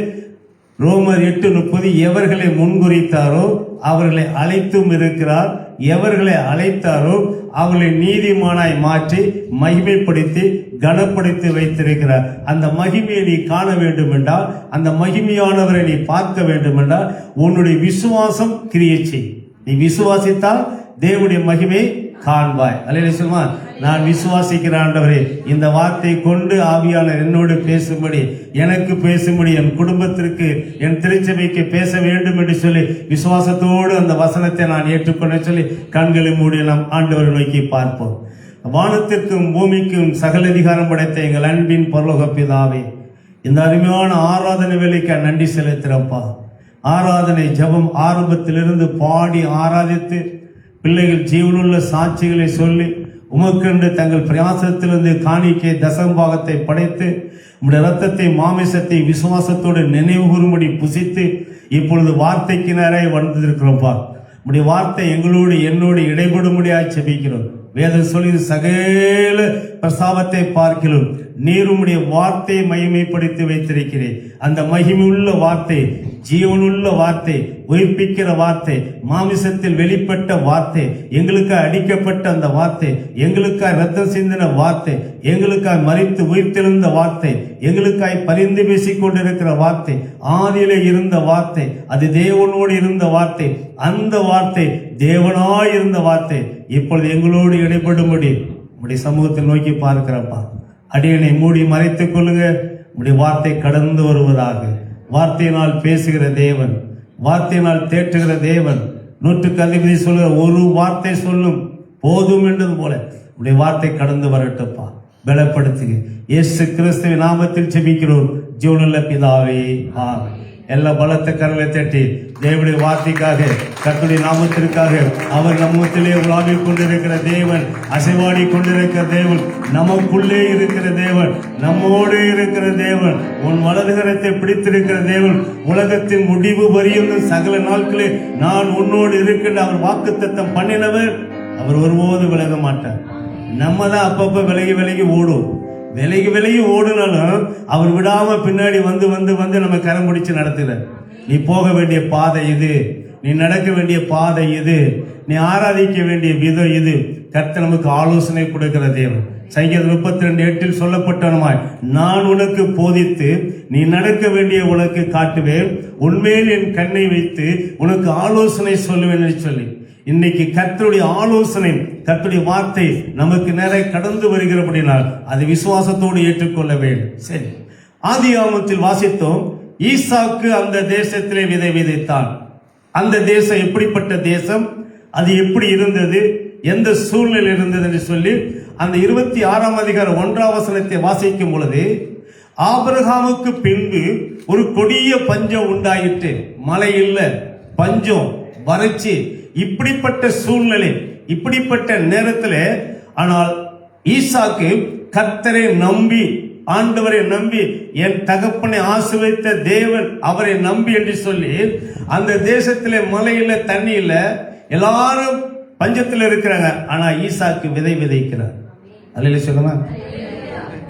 C: ரோமர் 8:30, எவர்களை முன்குறித்தாரோ அவர்களை அழைத்தும் இருக்கிறார், எவர்களை அழைத்தாரோ அவர்களை நீதிமானாய் மாற்றி மகிமைப்படுத்தி கனப்படுத்தி வைத்திருக்கிறார். அந்த மகிமையை நீ காண வேண்டும் என்றால், அந்த மகிமையானவரை நீ பார்க்க வேண்டும் என்றால், உன்னுடைய விசுவாசம் கிரியை செய். நீ விசுவாசித்தால் தேவனுடைய மகிமை காண்பாய். அல்லேலூயா சொல்லுமா, நான் விசுவாசிக்கிற ஆண்டவரே, இந்த வார்த்தை கொண்டு ஆவியானவர் என்னோடு பேசும்படி, எனக்கு பேசும்படி, என் குடும்பத்திற்கு, என் திருச்சபைக்கு பேச வேண்டும் என்று சொல்லி விசுவாசத்தோடு அந்த வசனத்தை நான் ஏற்றுக்கொள்ள சொல்லி கண்களை மூடி நாம் ஆண்டவரை நோக்கி பார்ப்போம். வானத்திற்கும் பூமிக்கும் சகல அதிகாரம் படைத்த எங்கள் அன்பின் பரலோக பிதாவே, இந்த அருமையான ஆராதனை வேலைக்கு நன்றி செலுத்துறப்பா. ஆராதனை ஜெபம் ஆரம்பத்திலிருந்து பாடி ஆராதித்து பிள்ளைகள் ஜீவனுள்ள சாட்சிகளை சொல்லி உமக்கென்று தங்கள் பிரயாசத்திலிருந்து காணிக்கை தசம்பாகத்தை படைத்து உம்முடைய இரத்தத்தை மாமிசத்தை விசுவாசத்தோடு நினைவு கூறும்படி புசித்து இப்பொழுது வார்த்தைக்கு நேராக வந்திருக்கிறோம்ப்பா. உம்முடைய வார்த்தை எங்களோடு என்னோடு இடைபடும்படியாய் செபிக்கிறோம். வேதம் சொல்லி சகல பிரசாபத்தை பார்க்கிறோம், நீர் உம்முடைய வார்த்தையை மகிமைப்படுத்தி வைத்திருக்கிறேன். அந்த மகிமையுள்ள வார்த்தை, ஜீவனுள்ள வார்த்தை, உயிர்ப்பிக்கிற வார்த்தை, மாமிசத்தில் வெளிப்பட்ட வார்த்தை, எங்களுக்காக அடிக்கப்பட்ட அந்த வார்த்தை, எங்களுக்காக ரத்தம் சிந்தின வார்த்தை, எங்களுக்காக மரித்து உயிர்த்தெழுந்த வார்த்தை, எங்களுக்காய் பரிந்து பேசிக் கொண்டிருக்கிற வார்த்தை, ஆதியிலே இருந்த வார்த்தை, அது தேவனோடு இருந்த வார்த்தை, அந்த வார்த்தை தேவனாய் இருந்த வார்த்தை இப்பொழுது எங்களோடு இடைபடும்படி உடைய சமூகத்தை நோக்கி பார்க்கிறப்பா. அடியனை மூடி மறைத்துக் கொள்ளுங்க. உடைய வார்த்தை கடந்து வருவதாக. வார்த்தையினால் பேசுகிற தேவன், வார்த்தையினால் தேற்றுகிற தேவன். 100க்கு அதிபதி சொல்லுகிற ஒரு வார்த்தை சொல்லும் போதும் என்றது போல உடைய வார்த்தை கடந்து வரட்டுப்பா. பலப்படுத்துங்க. இயேசு கிறிஸ்துவின் நாமத்தில் ஜெபிக்கிறோம் ஜீவனுள்ள பிதாவே, ஆமென். எல்லா பலத்த கரங்களை தட்டி தேவனுடைய வார்த்தைக்காக, கர்த்தருடைய நாமத்திற்காக, அவர் நம்மத்திலே உலாவிக் கொண்டிருக்கிற தேவன், அசைவாடி கொண்டிருக்கிற தேவன், நமக்குள்ளே இருக்கிற தேவன், நம்மோடு இருக்கிற தேவன், உன் வலதுகரத்தை பிடித்திருக்கிற தேவன், உலகத்தின் முடிவு வரையும் சகல நாட்களே நான் உன்னோடு இருக்கின்ற அவர் வாக்குத்தத்தம் பண்ணினவர். அவர் ஒருபோது விலக மாட்டார். நம்ம தான் அப்பப்ப விலகி விலகி ஓடும். விலகி விலகி ஓடுனாலும் அவர் விடாம பின்னாடி வந்து வந்து வந்து நம்ம கரம் பிடிச்சு நடத்துற. நீ போக வேண்டிய பாதை இது, நீ நடக்க வேண்டிய பாதை இது, நீ ஆராதிக்க வேண்டிய விதம் இது. கர்த்தர் நமக்கு ஆலோசனை கொடுக்கிற தேவன். சங்கீதம் 32:8 சொல்லப்பட்டவனுமாய் நான் உனக்கு போதித்து நீ நடக்க வேண்டிய உனக்கு காட்டுவேன், உன்மேல் என் கண்ணை வைத்து உனக்கு ஆலோசனை சொல்லுவேன் என்று சொல்லி இன்னைக்கு கர்த்தருடைய ஆலோசனை, கர்த்தருடைய வார்த்தை நமக்கு நிறைய கடந்து வருகிறபடினால் அதை விசுவாசத்தோடு ஏற்றுக்கொள்ள வேண்டும். சரி, ஆதியாகமத்தில் வாசித்தோம், ஈசாக்கு அந்த தேசத்திலே விதை விதைத்தான். அந்த தேசம் எப்படிப்பட்ட தேசம், அது எப்படி இருந்தது, எந்த சூழ்நிலை இருந்தது என்று சொல்லி அந்த 26ஆம் அதிகாரம் 1ஆம் வசனத்தை வாசிக்கும் பொழுது, ஆபிரகாமுக்கு பின்பு ஒரு கொடிய பஞ்சம் உண்டாயிற்று. மழை இல்லை, பஞ்சம், வறட்சி, இப்படிப்பட்ட சூழ்நிலை, இப்படிப்பட்ட நேரத்தில் ஆனால் ஈசாக்கு கர்த்தரை நம்பி, ஆண்டவரை நம்பி, என் தகப்பனை ஆசீர்வதித்த தேவன் அவரை நம்பி என்று சொல்லி அந்த தேசத்திலே மழை இல்லை, தண்ணி இல்லை, எல்லாரும் பஞ்சத்தில் இருக்கிறாங்க. ஆனா ஈசாக்கு விதை விதைக்கிறார். அல்லேலூயா சொல்லுங்க.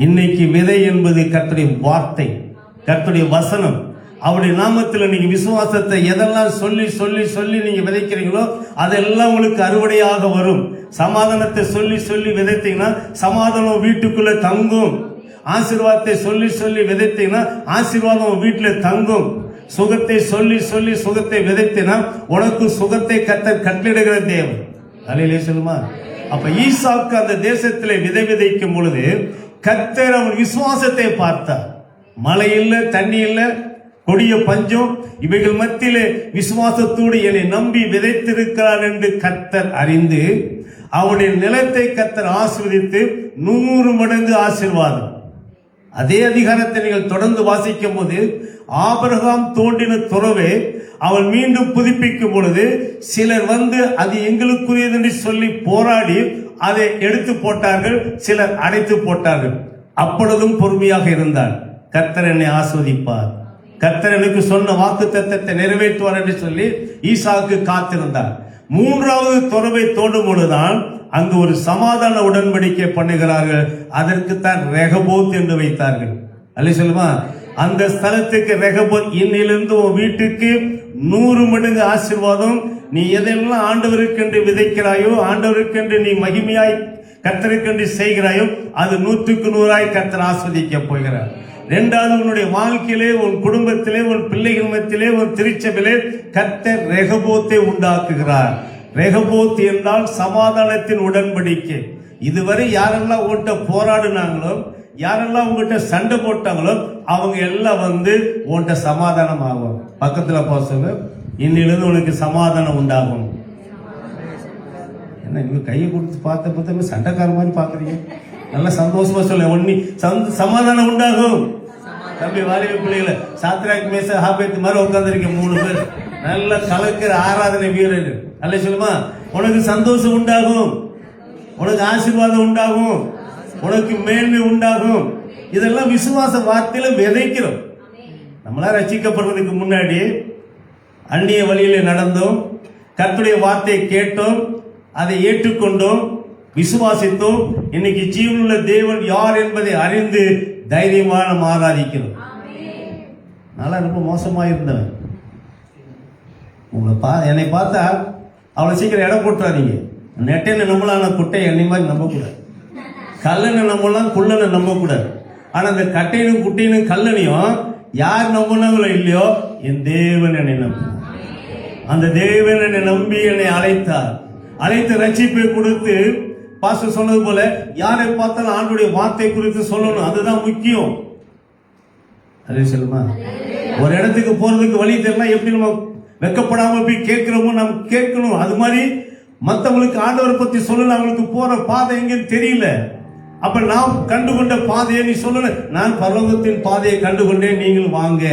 C: இன்னைக்கு விதை என்பது கர்த்தருடைய வார்த்தை, கர்த்தருடைய வசனம். அவருடைய நாமத்தில் நீங்க விசுவாசத்தை எதெல்லாம் சொல்லி சொல்லி சொல்லி நீங்க விதைக்கிறீங்களோ அதெல்லாம் உங்களுக்கு அறுவடையாக வரும். சமாதானத்தை சொல்லி சொல்லி விதைத்தீங்கன்னா சமாதானம் வீட்டுக்குள்ள தங்கும். ஆசீர்வாதத்தை சொல்லி சொல்லி விதைத்தீங்கன்னா ஆசீர்வாதம் வீட்டுல தங்கும். சுகத்தை சொல்லி சொல்லி சுகத்தை விதைத்தீங்கன்னா உனக்கு சுகத்தை கர்த்தர் கட்டளிடுகிற தேவன். அல்லேலூயா சொல்லுமா. அப்ப ஈசாக்கு அந்த தேசத்திலே விதை விதைக்கும் பொழுது கர்த்தர் அவன் விசுவாசத்தை பார்த்தார். மழை இல்லை, தண்ணி இல்லை, கொடிய பஞ்சம், இவைகள் மத்தியிலே விசுவாசத்தோடு என்னை நம்பி விதைத்திருக்கிறார் என்று கர்த்தர் அறிந்து அவனுடைய நிலத்தை கர்த்தர் ஆசீர்வதித்து 100 மடங்கு ஆசீர்வாதம். அதே அதிகாரத்தை நீங்கள் தொடர்ந்து வாசிக்கும் போது ஆபிரகாம் தோண்டின துறவை அவன் மீண்டும் புதுப்பிக்கும் பொழுது சிலர் வந்து அது எங்களுக்குரியது என்று சொல்லி போராடி அதை எடுத்து போட்டார்கள், சிலர் அடைத்து போட்டார்கள். அப்பொழுதும் பொறுமையாக இருந்தார். கர்த்தர் என்னை ஆஸ்வதிப்பார், கர்த்தர் எனக்கு சொன்ன வாக்கு தத்தத்தை நிறைவேற்றுவார் என்று சொல்லி ஈசாக்கு காத்திருந்தார். 3வது துறவை தோண்டும் பொழுதுதான் அங்கு ஒரு சமாதான உடன்படிக்கை பண்ணுகிறார்கள். அதற்குத்தான் ரெகபோத் என்று வைத்தார்கள். அல்ல சொல்லுமா. அந்த ஸ்தலத்துக்கு ரெகபோத், இன்னிலிருந்து உன் வீட்டுக்கு 100 மடங்கு ஆசீர்வாதம். நீ எதெல்லாம் ஆண்டவருக்கென்று விதைக்கிறாயோ, ஆண்டவருக்கென்று நீ மகிமையாய் கர்த்தருக்கென்று செய்கிறாயோ, அது 100க்கு 100 கர்த்தர் ஆஸ்வதிக்க போகிறார். இரண்டாவது, உன்னுடைய வாழ்க்கையிலே, உன் குடும்பத்திலே, உன் பிள்ளைகள் மத்தியிலே, உன் திருச்சபையிலே கர்த்தர் ரெகோபோத்தை உண்டாக்குகிறார். ரெகோபோத் என்றால் சமாதானத்தின் உடன்படிக்கை. இதுவரை யாரெல்லாம் உன்கிட்ட போராடினாங்களோ, யாரெல்லாம் உங்ககிட்ட சண்டை போட்டாங்களோ, அவங்க எல்லாம் உன்கிட்ட சமாதானம் ஆகும். பக்கத்துல போக சொல்லு, இன்னிலிருந்து உனக்கு சமாதானம் உண்டாகும். என்ன நீங்க கையை கொடுத்து பார்த்த சண்டைக்கார மாதிரி பாக்குறீங்க? நல்ல சந்தோஷமா சொல்ல, ஒன்னி சமாதானம் உண்டாகும். தம்பி வாலிப பிள்ளைகளை சாத்ராக் மேச ஹாபேத் மாதிரி உட்கார்ந்துருக்க 3 பேர் நல்ல கலக்கிற ஆராதனை வீரர். அல்ல சொல்லுமா, உனக்கு சந்தோஷம் உண்டாகும், உனக்கு ஆசீர்வாதம் உண்டாகும், உனக்கு மேன்மை உண்டாகும். இதெல்லாம் விசுவாச வார்த்தையில விதைக்கிறோம். நம்மளா ரட்சிக்கப்படுறதுக்கு முன்னாடி அந்நிய வழியில நடந்தோம், கர்த்தருடைய வார்த்தையை கேட்டோம், அதை ஏற்றுக்கொண்டோம், விசுவாசித்தோம். இன்னைக்கு ஜீவனுள்ள தேவன் யார் என்பதை அறிந்து தைரியமாக நம்ம ஆராதிக்கிறோம். நல்லா ரொம்ப மோசமா இருந்தவன். என்னை பார்த்தா அவ்வளவு சீக்கிரம் இடம் போட்டுறாதீங்க. நெட்டைன்னு நம்பலான குட்டை என்னை மாதிரி நம்பக்கூடாது, கல்லனை நம்பலாம், குள்ளனை நம்பக்கூடாது. ஆனா அந்த கட்டையினும் குட்டையினும் கல்லனையும் யார் நம்பினாங்களோ இல்லையோ, என் தேவன் என்னை நம்பி, அந்த தேவன் என்னை நம்பி என்னை அழைத்து ரட்சிப்பை கொடுத்து, பாஸ்டர் சொன்னது போல யாரை பார்த்தாலும் ஆண்டுடைய வார்த்தை குறித்து சொல்லணும். அதுதான் முக்கியம். அதே சொல்லுமா, ஒரு இடத்துக்கு போறதுக்கு வழி தெரியல, எப்படி நம்ம வெக்கப்படாம போய் கேட்கிறோமோ நம்ம கேட்கணும். அது மாதிரி மற்றவங்களுக்கு ஆண்டவரை பத்தி சொல்லணும். அவங்களுக்கு போற பாதை எங்கன்னு தெரியல, அப்ப நாம் கண்டுகொண்ட பாதையை நீ சொல்லணும். நான் பரலோகத்தின் பாதையை கண்டுகொண்டேன், நீங்கள் வாங்க,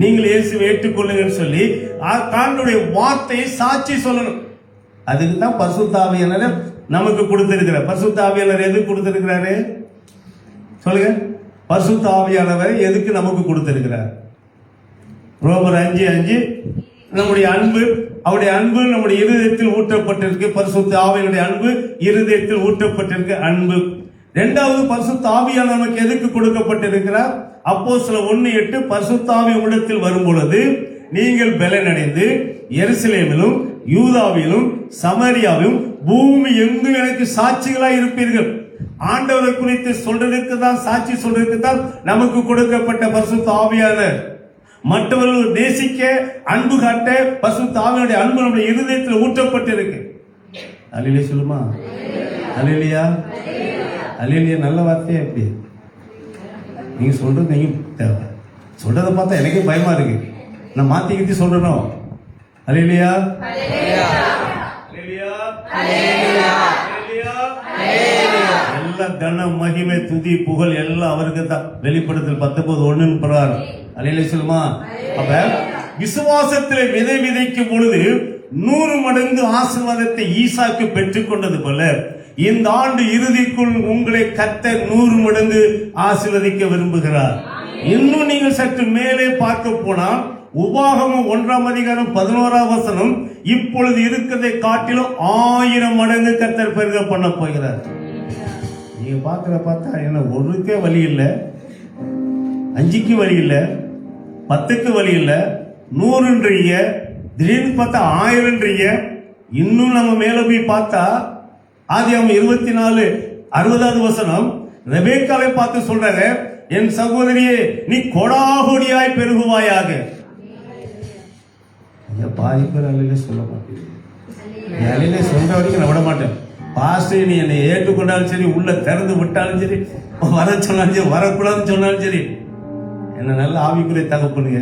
C: நீங்கள் இயேசுவை ஏற்றுக்கொள்ளுங்கன்னு சொல்லி ஆண்டவருடைய வார்த்தையை சாட்சி சொல்லணும். அதுக்கு தான் பரிசுத்த ஆவியானவர் நமக்கு கொடுத்திருக்கிறார். பரிசுத்த ஆவியானவர் எதுக்கு கொடுத்திருக்கிறாரு சொல்லுங்க? பரிசுத்த ஆவியானவர் எதுக்கு நமக்கு கொடுத்திருக்கிறார்? ரோமர் 5:5, நம்முடைய அன்பு, அவருடைய அன்பு நம்முடைய இருதயத்தில் ஊற்றப்பட்டிருக்கு. பரிசுத்த ஆவியானுடைய அன்பு இருதயத்தில் ஊற்றப்பட்டிருக்கு அன்பு. இரண்டாவது, பரிசுத்த ஆவியானவர் நமக்கு எதுக்கு கொடுக்கப்பட்டிருக்கிறார்? அப்போஸ்தலர் 1:8, பரிசுத்த ஆவி உள்ளத்தில் வரும் பொழுது நீங்கள் பலனடைந்து எருசலேமிலும் யூதாவிலும் சமரியாவிலும் பூமி எங்கும் எனக்கு சாட்சிகளாய் இருப்பீர்கள். ஆண்டவரை குறித்து சொல்றதுக்கு தான், சாட்சி சொல்றதுக்கு தான் நமக்கு கொடுக்கப்பட்ட பரிசுத்த ஆவியானவர். மற்றவர்கள் நேசிக்க, அன்பு காட்ட பரிசுத்த ஆவியானுடைய அன்பு நம்முடைய இருதயத்தில் ஊற்றப்பட்டிருக்கு. அல்லேலூயா சொல்லுமா? அல்லேலூயா, அல்லேலூயா. நல்ல வார்த்தையே. எப்படி நீங்க சொல்றது, நீங்க தேவை சொல்றதை பார்த்தா எனக்கே பயமா இருக்கு. நான் மாத்திக்கிட்டு சொல்றேன். அல்லேலூயா, அல்லேலூயா, அல்லேலூயா. எல்லா கன மகிமை துதி புகழ் எல்லாம் அவருக்கு தான். வெளிப்படுத்தல் 19:1 பிரகாரம். அல்லேலூயா சொல்லுமா? அப்ப விசுவாசத்திலே விதை விதைக்கும் பொழுது 100 மடங்கு ஆசீர்வாதத்தை ஈசாக்கு பெற்றுக் கொண்டது போல இந்த ஆண்டு இறுதிக்குள் உங்களை கர்த்தர் 100 மடங்கு ஆசீர்வதிக்க விரும்புகிறார். இன்னும் நீங்கள் சற்று மேலே பார்க்க போனால் உபாகமம் 1:11 இப்பொழுது இருக்கிறதை காட்டிலும் 1000 மடங்கு கர்த்தர் பெருக பண்ண போகிறார். நீங்க பார்த்தா என்ன ஒருக்கே வழி இல்லை, 5க்கு வழி இல்லை, 10க்கு வழி இல்லை, 100ன்றீங்க, திடீர்னு பார்த்தா 1000ன்றீங்க. இன்னும் நம்ம மேல போய் பார்த்தா ஆதியாகமம் 24:60 ரெபேக்காவை பார்த்து சொல்றாங்க, என் சகோதரியே நீ கொடாகொடியாய் பெருகுவாயாக. பாதி பேர் அலையில சொல்ல மாட்டேன், அலையில சொல்ற வரைக்கும் நான் விட மாட்டேன். பாஸ்டர் நீ என்னை ஏற்றுக்கொண்டாலும் சரி, உள்ள திறந்து விட்டாலும் சரி, வர சொன்னாலும் சரி, வரக்கூடாதுன்னு சொன்னாலும் சரி, என்ன நல்ல ஆவிக்குரிய தகப்பனுங்க.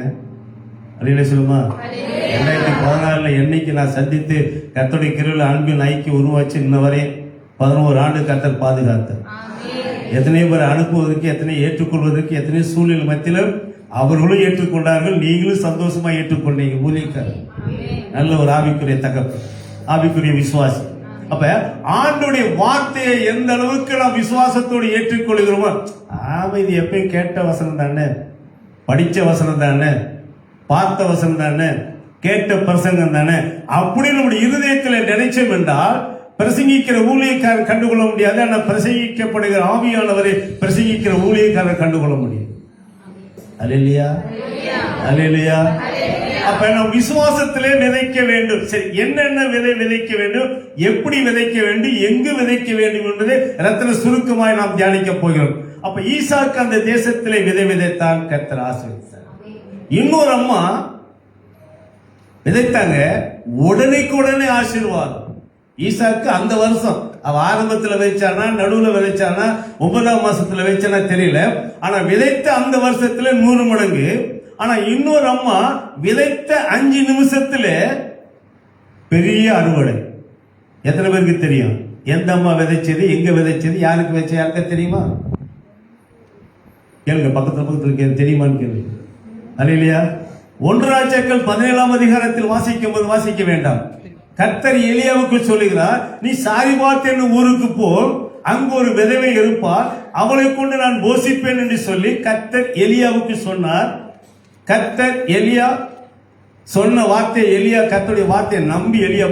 C: அலையில சொல்லுமா? 2014 என்னைக்கு நான் சந்தித்து கர்த்தருடைய கிருபையில அன்பின் ஐக்கியம் உருவாச்சு இன்ன வரை 11 ஆண்டு கர்த்தர் பாதுகாத்தார். எத்தனை பேர் அனுப்புவதற்கு, எத்தனை ஏற்றுக்கொள்வதற்கு, எத்தனை சூழ்நிலை மத்தியிலும் அவர்களும் ஏற்றுக்கொண்டார்கள், நீங்களும் சந்தோஷமா ஏற்றுக்கொண்டீங்க. ஊழியக்காரர் நல்ல ஒரு ஆவிக்குரிய தகப்பன், ஆவிக்குரிய விசுவாசி. அப்ப ஆண்டுடைய வார்த்தையை எந்த அளவுக்கு நாம் விசுவாசத்தோடு ஏற்றுக்கொள்கிறோமோ, இது எப்பயும் கேட்ட வசனம் தானே, படிச்ச வசனம் தானே, பார்த்த வசனம் தானே, கேட்ட பிரசங்கம் தானே, அப்படி நம்முடைய இருதயத்தில் நினைச்சோம் என்றால் பிரசங்கிக்கிற ஊழியக்காரர் கண்டுகொள்ள முடியாது. ஆனால் பிரசங்கிக்கப்படுகிற ஆவியானவரை பிரசங்கிக்கிற ஊழியக்காரர் கண்டுகொள்ள முடியும். அல்லேலூயா, அல்லேலூயா. அப்ப நாம் விசுவாசத்திலே விதைக்க வேண்டும். சரி, என்னென்ன விதை விதைக்க வேண்டும், எப்படி விதைக்க வேண்டும், எங்கு விதைக்க வேண்டும் என்பதை ரத்தின சுருக்கமாய் நாம் தியானிக்க போகிறோம். அப்ப ஈசாக்கு அந்த தேசத்திலே விதை விதைத்தான், கர்த்தர் ஆசீர்வதித்தார். இன்னொரு அம்மா விதைத்தாங்க, உடனே ஆசீர்வாதம். ஈசாக்கு அந்த வருஷம் அவ ஆரம்பத்துல விதைச்சானா, நடுவுல விதைச்சானா, 9ஆம் மாசத்துல விதைச்சானா தெரியல. ஆனா விதைத்த அந்த வருஷத்துல 100 மடங்கு. ஆனா இன்னொரு அம்மா விதைத்த 5 நிமிஷத்துல பெரிய அறுவடை. எத்தனை பேருக்கு தெரியும் எந்த அம்மா விதைச்சது, எங்க விதைச்சது, யாருக்கு விதைச்ச, யாருக்கா தெரியுமா? கேளுங்க, பக்கத்துல தெரியுமான்னு கேள்வி. அல்லேலூயா. 1 ராஜாக்கள் 17ஆம் அதிகாரத்தில் வாசிக்கும் போது வாசிக்க வேண்டாம். கர்த்தர் எலியாவுக்கு சொல்லுகிறார், நீ சாரிபாத் என்னும் ஊருக்கு போ, அங்கு ஒரு விதவை இருப்பார், அவளை கொண்டு நான் போஷிப்பேன் என்று சொல்லி கர்த்தர் எலியாவுக்கு சொன்னார். கர்த்தர் எலியா சொன்ன வார்த்தை, எலியா கர்த்தருடைய வார்த்தையை நம்பி எலியா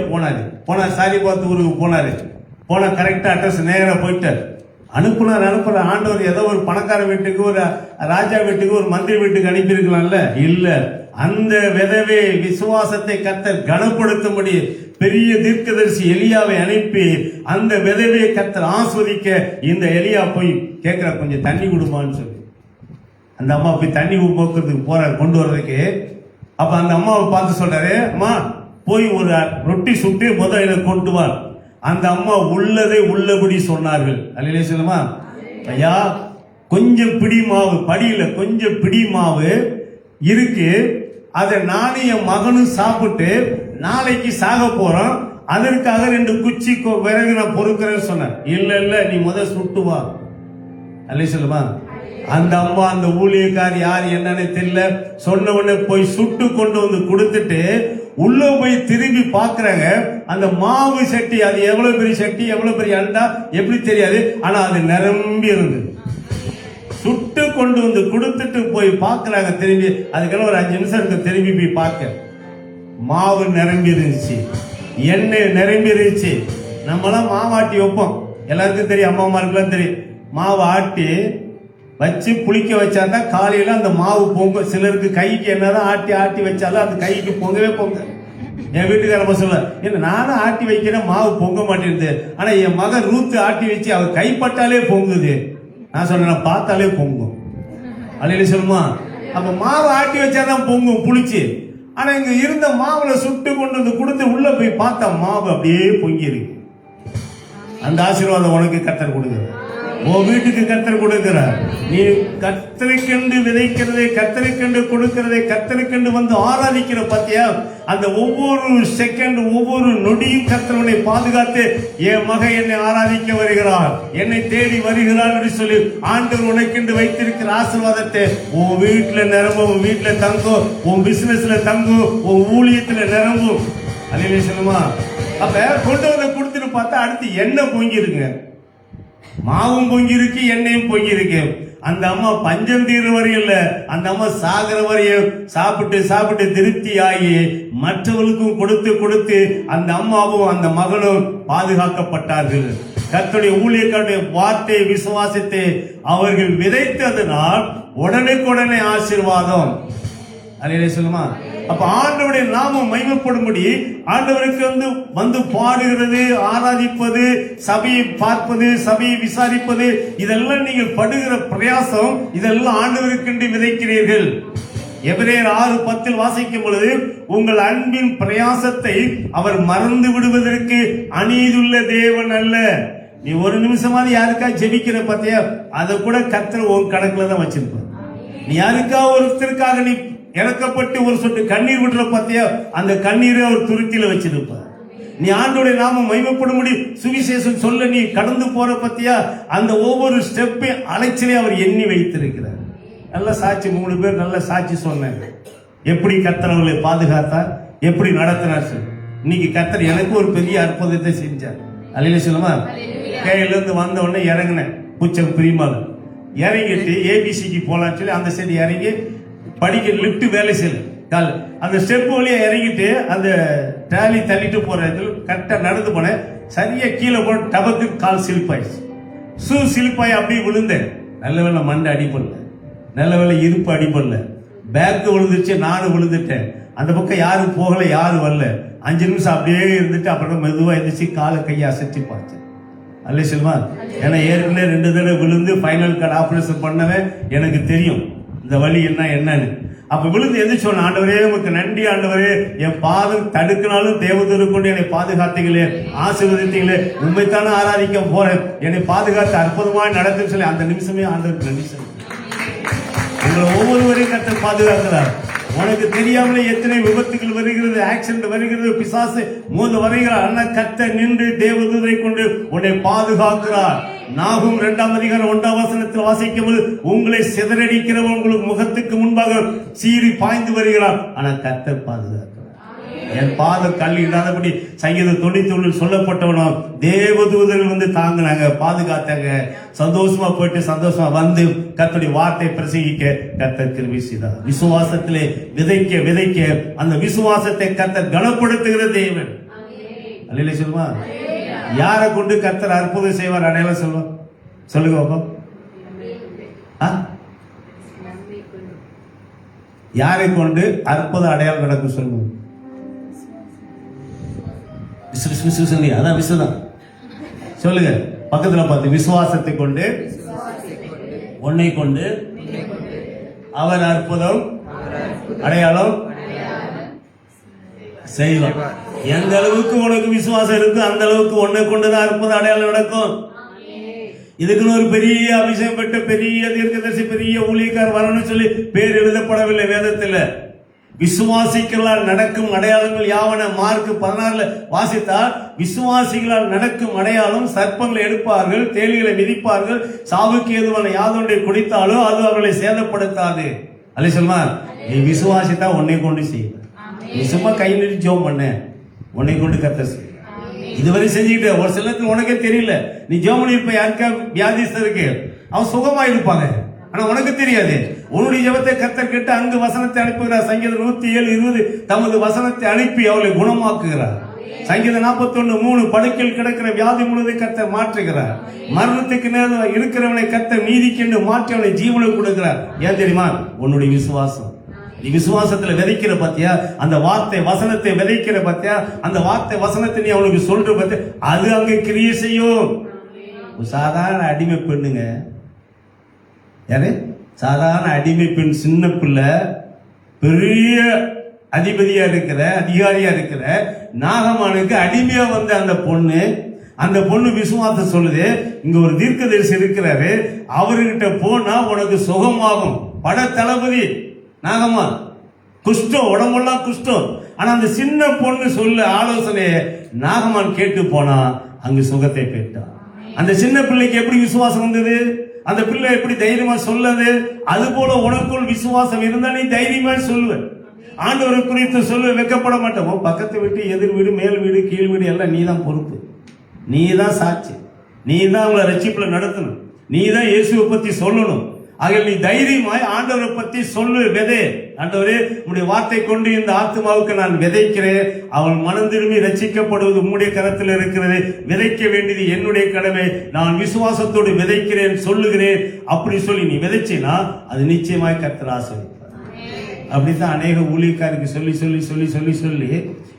C: போனார் சாரிபாத் ஊருக்கு போன கரெக்டா அட்ரஸ் நேரா போயிட்டார். அனுப்புற ஆண்டவர் ஏதோ ஒரு பணக்கார வீட்டுக்கு, ஒரு ராஜா வீட்டுக்கு, ஒரு மந்திரி வீட்டுக்கு அனுப்பி இருக்கலாம்ல. இல்ல, அந்த விதவை விசுவாசத்தை கர்த்தர் கனப்படுத்தும்படி பெரிய தீர்க்கதரிசி எலியாவை அனுப்பி அந்த விதவையை கர்த்தர் ஆஸ்வதிக்க இந்த எலியா போய் கேட்கிற, கொஞ்சம் தண்ணி கொடுப்பான்னு சொல்லி அந்த அம்மா போய் தண்ணி போக்குறதுக்கு போறாரு, கொண்டு வர்றதுக்கு. அப்ப அந்த அம்மாவை பார்த்து சொல்றாரு, அம்மா போய் ஒரு ரொட்டி சுட்டு முதல்ல கொண்டு வா. அந்த அம்மா உள்ளதை உள்ளபடி சொன்னார்கள். அல்லேலூயா சொல்லுமா. ஐயா, கொஞ்சம் பிடி மாவு, படியில கொஞ்சம் பிடி மாவு இருக்கு, அதை நானும் என் மகனும் சாப்பிட்டு நாளைக்கு சாக போறோம், அதற்காக 2 குச்சி விறகு நான் பொறுக்கிறேன்னு சொன்னேன். இல்ல நீ முதல் சுட்டு வா. அல்லேலூயா சொல்லுமா. அந்த அம்மா, அந்த ஊழியக்காரி யார் என்னன்னு தெரியல, சொன்ன உடனே போய் சுட்டு கொண்டு வந்து கொடுத்துட்டு உள்ள போய் திரும்பி பாக்குறாங்க. அந்த மாவு சட்டி, அது எவ்வளவு பெரிய சட்டி, எவ்வளவு பெரிய அண்டா எப்படி தெரியாது, ஆனா அது நிரம்பி இருந்தது. சுட்டு கொண்டு வந்து கொடுத்துட்டு போய் பாக்குறாங்க. திரும்பி அதுக்கெல்லாம் ஒரு 5 நிமிஷம் இருக்கு. திரும்பி போய் பார்க்க மாவு நிரம்பி இருந்துச்சு, எண்ணெய் நிரம்பி இருந்துச்சு. நம்மளாம் மாவாட்டி வைப்போம், எல்லாருக்கும் தெரியும், அம்மாமாருக்குலாம் தெரியும். மாவு ஆட்டி வச்சு புளிக்க வச்சாதான் காலையில அந்த மாவு பொங்க. சிலருக்கு கைக்கு என்னதான் ஆட்டி வச்சாலும் அந்த கைக்கு பொங்கவே பொங்க. என் வீட்டுக்காரமா சொல்ல, என்ன நானும் ஆட்டி வைக்கிறேன், மாவு பொங்க மாட்டேங்குது. ஆனா என் மகன் ரூத்து ஆட்டி வச்சு அவர் கைப்பட்டாலே பொங்குது. நான் சொன்னேன், பார்த்தாலே பொங்கும். அல்லேலூயா சொல்லுமா. அப்ப மாவு ஆட்டி வச்சாதான் பொங்கும் புளிச்சு. ஆனா இங்க இருந்த மாவுல சுட்டு கொண்டு வந்து கொடுத்து உள்ள போய் பார்த்தா மாவு அப்படியே பொங்கி இருக்கு. அந்த ஆசீர்வாதம் உனக்கு கர்த்தர் கொடுக்குறார், உன் வீட்டுக்கு கர்த்தர் கொடுக்கிறார். நீ கர்த்தருக்கென்று விதைக்கிறதை, கர்த்தருக்கென்று கொடுக்கிறதை, கர்த்தருக்கென்று வந்து ஆராதிக்கிற பத்தியா, அந்த ஒவ்வொரு செகண்ட், ஒவ்வொரு நொடியும் கர்த்தரனை பாதுகாத்து, என் மகன் என்னை ஆராதிக்க வருகிறார், என்னை தேடி வருகிறார் என்று சொல்லி ஆண்டவர் உனக்கென்று வைத்திருக்கிற ஆசீர்வாதத்தை உன் வீட்டுல நிரம்பும், உன் வீட்டுல தங்கும், உன் பிசினஸ்ல தங்கும், உன் ஊழியத்துல நிரம்பும். அல்லேலூயா சொல்லுமா. அப்ப கொண்டு வந்து கொடுத்துட்டு பார்த்தா அடுத்து எண்ணெய் பொங்கி இருக்குங்க, மாவும் பொங்கி இருக்கு, எண்ணெயும் பொங்கி இருக்கு. அந்த அம்மா பஞ்சம் தீர வரையும் இல்ல, அந்த அம்மா சாகர வரையும் சாப்பிட்டு திருப்தி ஆகி மற்றவர்களுக்கும் கொடுத்து அந்த அம்மாவும் அந்த மகனும் பாதுகாக்கப்பட்டார்கள். கர்த்தருடைய ஊழியக்காரருடைய வார்த்தை விசுவாசத்தை அவர்கள் விதைத்ததனால் உடனுக்குடனே ஆசீர்வாதம். அல்லேலூயா சொல்லுமா. அப்ப ஆண்டவருடைய நாமம் மகிமைப்படும்படி ஆண்டவருக்கு வந்து பாடுகிறது, ஆராதிப்பது, சபையை பார்ப்பது, சபையை விசாரிப்பது, இதெல்லாம் நீங்கள் படுகிற பிரயாசம், இதெல்லாம் ஆண்டவருக்கென்று விதைக்கிறீர்கள். எபிரேயர் 6:10 வாசிக்கும் பொழுது, உங்கள் அன்பின் பிரயாசத்தை அவர் மறந்து விடுவதற்கு அநீதியுள்ள தேவன் அல்ல. நீ ஒரு நிமிஷமாவது யாருக்கா ஜெபிக்கிற பத்தியா, அதை கூட கர்த்தர் உன் கணக்குல தான் வச்சிருப்பார். நீ யாருக்கா ஒருத்தருக்காக நீ இறக்கப்பட்டு ஒரு சொட்டு கண்ணீர் விடுற பத்தியா, அந்த கண்ணீரை அவர் துருத்தியில வச்சிருப்பார். நீ ஆண்டோடைய நாமம் மகிமைப்படும்படி சுவிசேஷம் சொல்ல நீ கடந்து போற பத்தியா, அந்த ஒவ்வொரு ஸ்டெப்பை அலைச்சலே அவர் எண்ணி வைத்திருக்கிறார். நல்ல சாட்சி, 3 பேர் நல்ல சாட்சி சொன்னாங்க, எப்படி கர்த்தர் அவர்களை பாதுகாத்தார், எப்படி நடத்தினார். இன்னைக்கு கர்த்தர் எனக்கு ஒரு பெரிய அற்புதத்தை செஞ்சார். அல்லேலூயா சொல்லுமா. கையில இருந்து வந்த உடனே இறங்கினேன், புச்சம் பிரிமால இறங்கிட்டு ஏபிசிக்கு போலான்னு சொல்லி அந்த சைடு இறங்கி படிக்க லிப்ட் வேலை செய்யல, அந்த ஸ்டெப் வழியா இறங்கிட்டு அந்த ட்ராலி தள்ளிட்டு போற இடத்துல கரெக்டா நடந்து போனேன். சரியா கீழே போன டபக்கு கால் சிலிப்பாயிடுச்சு, ஷூ சிலிப்பாய் அப்படியே விழுந்தேன். நல்ல வேலை மண்டை அடிப்படல, நல்ல வேலை இருப்பு அடிப்படல, பேக்கு விழுந்துச்சு, நானும் விழுந்துட்டேன். அந்த பக்கம் யாரும் போகல, யாரும் வரல. 5 நிமிஷம் அப்படியே இருந்துட்டு அப்புறம் மெதுவா இருந்துச்சு, காலை கையை அசைச்சு பார்த்தேன். அல்ல செல்வா. ஏன்னா ஏற்கனவே 2 தடவை விழுந்து ஃபைனல் கார்டு ஆபரேஷன் பண்ணவே எனக்கு தெரியும் இந்த வலி என்னன்னு. அப்ப விழுந்து எந்திரிச்சோம், ஆண்டவரே உங்களுக்கு நன்றி ஆண்டவரே, என் பாதம் தடுக்கினாலும் தேவதூர் கொண்டு என்னை பாதுகாத்தீங்களே, ஆசீர்வதித்தீங்களே, உண்மைத்தானே ஆராதிக்க போறேன், என்னை பாதுகாத்து அற்புதமாக நடத்துன்னு சொல்லி அந்த நிமிஷமே ஆண்டவருக்கு நன்றி சொல்லி உங்களை ஒவ்வொருவரையும் கர்த்தர் பாதுகாக்கிறார். உனக்கு தெரியாமலே எத்தனை விபத்துகள் வருகிறது, ஆக்சிடென்ட் வருகிறது, பிசாசு மோத வருகிறார். ஆனா கர்த்தர் நின்று தேவதூதரை கொண்டு உன்னை பாதுகாக்கிறார். நாகும் 2ஆம் அதிகாரம் 1ஆம் வசனத்தில் வாசிக்கும்போது உங்களை சிதறடிக்கிறவன் உங்களுக்கு முகத்துக்கு முன்பாக சீறி பாய்ந்து வருகிறார், ஆனா கர்த்தர் பாதுகாக்கிறார். என் பாதம் கல் இல்லாதபடி சங்கீதம் 91 சொல்லப்பட்டவனும் தேவதூதர்கள் வந்து தாங்கினாங்க, பாதுகாத்தாங்க. சந்தோஷமா போயிட்டு சந்தோஷமா வந்து கர்த்தருடைய வார்த்தை பிரசங்கிக்க கர்த்தர் கிருபை செய்தார். விசுவாசத்திலே விதைக்க விதைக்க அந்த விசுவாசத்தை கர்த்தர் கனப்படுத்துகிற தேவன். அல்லேலூயா சொல்லுமா. யாரை கொண்டு கர்த்தர் அற்புதம் செய்வார், அடையாளம் சொல்லுவார், சொல்லுங்க பாப்போம். யாரை கொண்டு அற்புத அடையாளம் நடக்கும் சொல்லுங்க. அதான் விசுதான் சொல்லுங்க. பக்கத்துல பார்த்து விசுவாசத்தை கொண்டு உன்னை கொண்டு அவர் அற்புதம் அடையாளம் செய்வார். எந்த அளவுக்கு உனக்கு விசுவாசம் இருக்கு அந்த அளவுக்கு உன்னை கொண்டுதான் அற்புதம் அடையாளம் நடக்கும். இதுக்குன்னு ஒரு பெரிய அபிஷேகம் பெற்ற பெரிய தீர்க்கதரிசி பெரிய ஊழியக்காரர் வரணும்னு சொல்லி பேர் எழுதப்படவில்லை வேதத்தில். விசுவாசிகளால் நடக்கும் அடையாளங்கள் யாவன மார்க் 16 வாசித்தால், விசுவாசிகளால் நடக்கும் அடையாளம் சர்ப்பங்களை எடுப்பார்கள், தேளிகளை மிதிப்பார்கள், சாவுக்கு ஏதுவான யாதொன்றை குடித்தாலோ அது அவர்களை சேதப்படுத்தாது. அல்ல சொல்லுமா, நீ விசுவாசித்தா உன்னை கொண்டு செய்வார். நீ சும்மா கை நீட்டி ஜெபம் பண்ண, உன்னை கொண்டு கர்த்தர் செய்வார். இதுவரை செஞ்சுக்கிட்ட ஒரு சிலத்துல உனக்கே தெரியல, நீ ஜெபம் பண்ணிருப்ப, யாருக்கா வியாதிஸ்தருக்கு அவன் சுகமா இருப்பாங்க, ஆனா உனக்கு தெரியாது. உன்னுடைய ஜெபத்தை கர்த்தர் கேட்டு அங்கு வசனத்தை அனுப்புகிறார். சங்கீதம் 107:20 தமது வசனத்தை அனுப்பி அவளை குணமாக்குகிறார். சங்கீதம் 41:3 படுக்கையில் கிடக்கிற வியாதி முழுவதும் கர்த்தர் மாற்றுகிறார். மரணத்துக்கு நேரம் இருக்கிறவனை கர்த்தர் நீதிக்கென்று மாற்றி அவனை ஜீவனை கொடுக்கிறார். ஏன் தெரியுமா? உன்னுடைய விசுவாசம். நீ விசுவாசத்துல விதைக்கிற பாத்தியா, அந்த வார்த்தை வசனத்தை விதைக்கிற பாத்தியா, அந்த வார்த்தை வசனத்தை நீ அவனுக்கு சொல்ற பாத்தியா, அது அங்க கிரியை செய்யும். சாதாரண அடிமை பெண்ணுங்க, யாரு சாதாரண அடிமை பெண், சின்ன பிள்ளை, பெரிய அதிபதியா இருக்கிற அதிகாரியா இருக்கிற நாகமானுக்கு அடிமையா வந்த அந்த பொண்ணு விசுவாசம் சொல்லுது, இங்க ஒரு தீர்க்கதரிசி இருக்கிறாரு, அவர்கிட்ட போனா உனக்கு சுகமாகும். பட தளபதி நாகமான், குஷ்டம், உடம்பெல்லாம் குஷ்டம். ஆனா அந்த சின்ன பொண்ணு சொல்ல ஆலோசனையை நாகமான் கேட்டு போனா அங்கு சுகத்தை பெற்றான். அந்த சின்ன பிள்ளைக்கு எப்படி விசுவாசம் வந்தது? அந்த பிள்ளை எப்படி தைரியமா சொல்லது? அது போல உனக்குள் விசுவாசம் இருந்தா நீ தைரியமா சொல்லுவ. ஆண்டவரை குறித்து சொல்ல வெக்கப்பட மாட்டோம். பக்கத்து வீட்டு, எதிர் வீடு, மேல் வீடு, கீழ் வீடு எல்லாம் நீ தான் பொறுப்பு, நீ தான் சாட்சி, நீ தான் அவங்களை ரட்சிப்புல நடத்தணும், நீ தான் இயேசுவை பத்தி சொல்லணும். ஆக நீ தைரியமாய் ஆண்டவரை பத்தி சொல்லு, விதை. ஆண்டவரே உம்முடைய வார்த்தை கொண்டு இந்த ஆத்மாவுக்கு நான் விதைக்கிறேன், அவள் மனம் திரும்பி ரட்சிக்கப்படுவது உம்முடைய கரத்தில் இருக்கிறது, விதைக்க வேண்டியது என்னுடைய கடமை, நான் விசுவாசத்தோடு விதைக்கிறேன் சொல்லுகிறேன். அப்படி சொல்லி நீ விதைச்சினா அது நிச்சயமாய் கர்த்தர் ஆசீர்வதிப்பார். அப்படித்தான் அநேக ஊழியக்காரருக்கு சொல்லி சொல்லி சொல்லி சொல்லி சொல்லி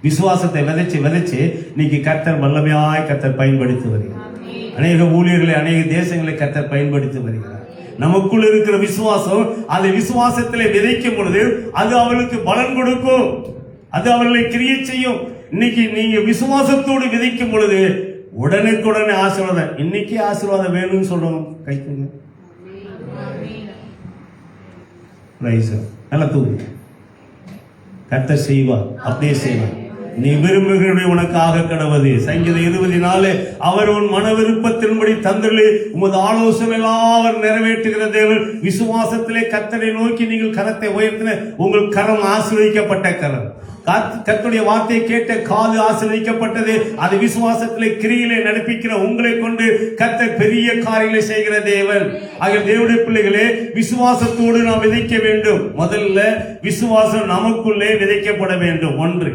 C: விசுவாசத்தை விதைச்சு இன்னைக்கு கர்த்தர் வல்லமையாய் கர்த்தர் பயன்படுத்தி வருகிறார். அநேக ஊழியர்களை, அநேக தேசங்களை கர்த்தர் பயன்படுத்தி வருகிறார். நமக்குள் இருக்கிற விசுவாசம், அதை விசுவாசத்திலே விதைக்கும் பொழுது அது அவர்களுக்கு பலன் கொடுக்கும், அது அவர்களை கிரியை செய்யும். இன்னைக்கு நீங்க விசுவாசத்தோடு விதைக்கும் பொழுது உடனுக்குடனே ஆசீர்வாதம். இன்னைக்கு ஆசீர்வாதம் வேணும்னு சொல்றோம், கைக்குங்க நல்லா தூக்கு. கர்த்தர் செய்வார், அப்படியே செய்வார். நீ விரும்புகிறபடி உனக்காக கடவுது. சங்கீதம் 20:4 அவர் உன் மன விருப்பத்தின்படி தந்துள்ளி உமது ஆலோசனை எல்லாம் அவர் நிறைவேற்றுகிற தேவன். விசுவாசத்திலே கர்த்தரை நோக்கி நீங்கள் கரத்தை உயர்த்தின உங்கள் கரம் ஆசீர்வதிக்கப்பட்ட கரம். கர்த்தருடைய வார்த்தையை கேட்ட காது ஆசீர்வதிக்கப்பட்டது. அது விசுவாசத்திலே கிரியிலே நடப்பிக்கிற உங்களை கொண்டு கர்த்தர் பெரிய காரியங்களை செய்கிற தேவன். ஆகிய தேவனுடைய பிள்ளைகளே, விசுவாசத்தோடு நாம் விதைக்க வேண்டும். முதல்ல விசுவாசம் நமக்குள்ளே விதைக்கப்பட வேண்டும். ஒன்று.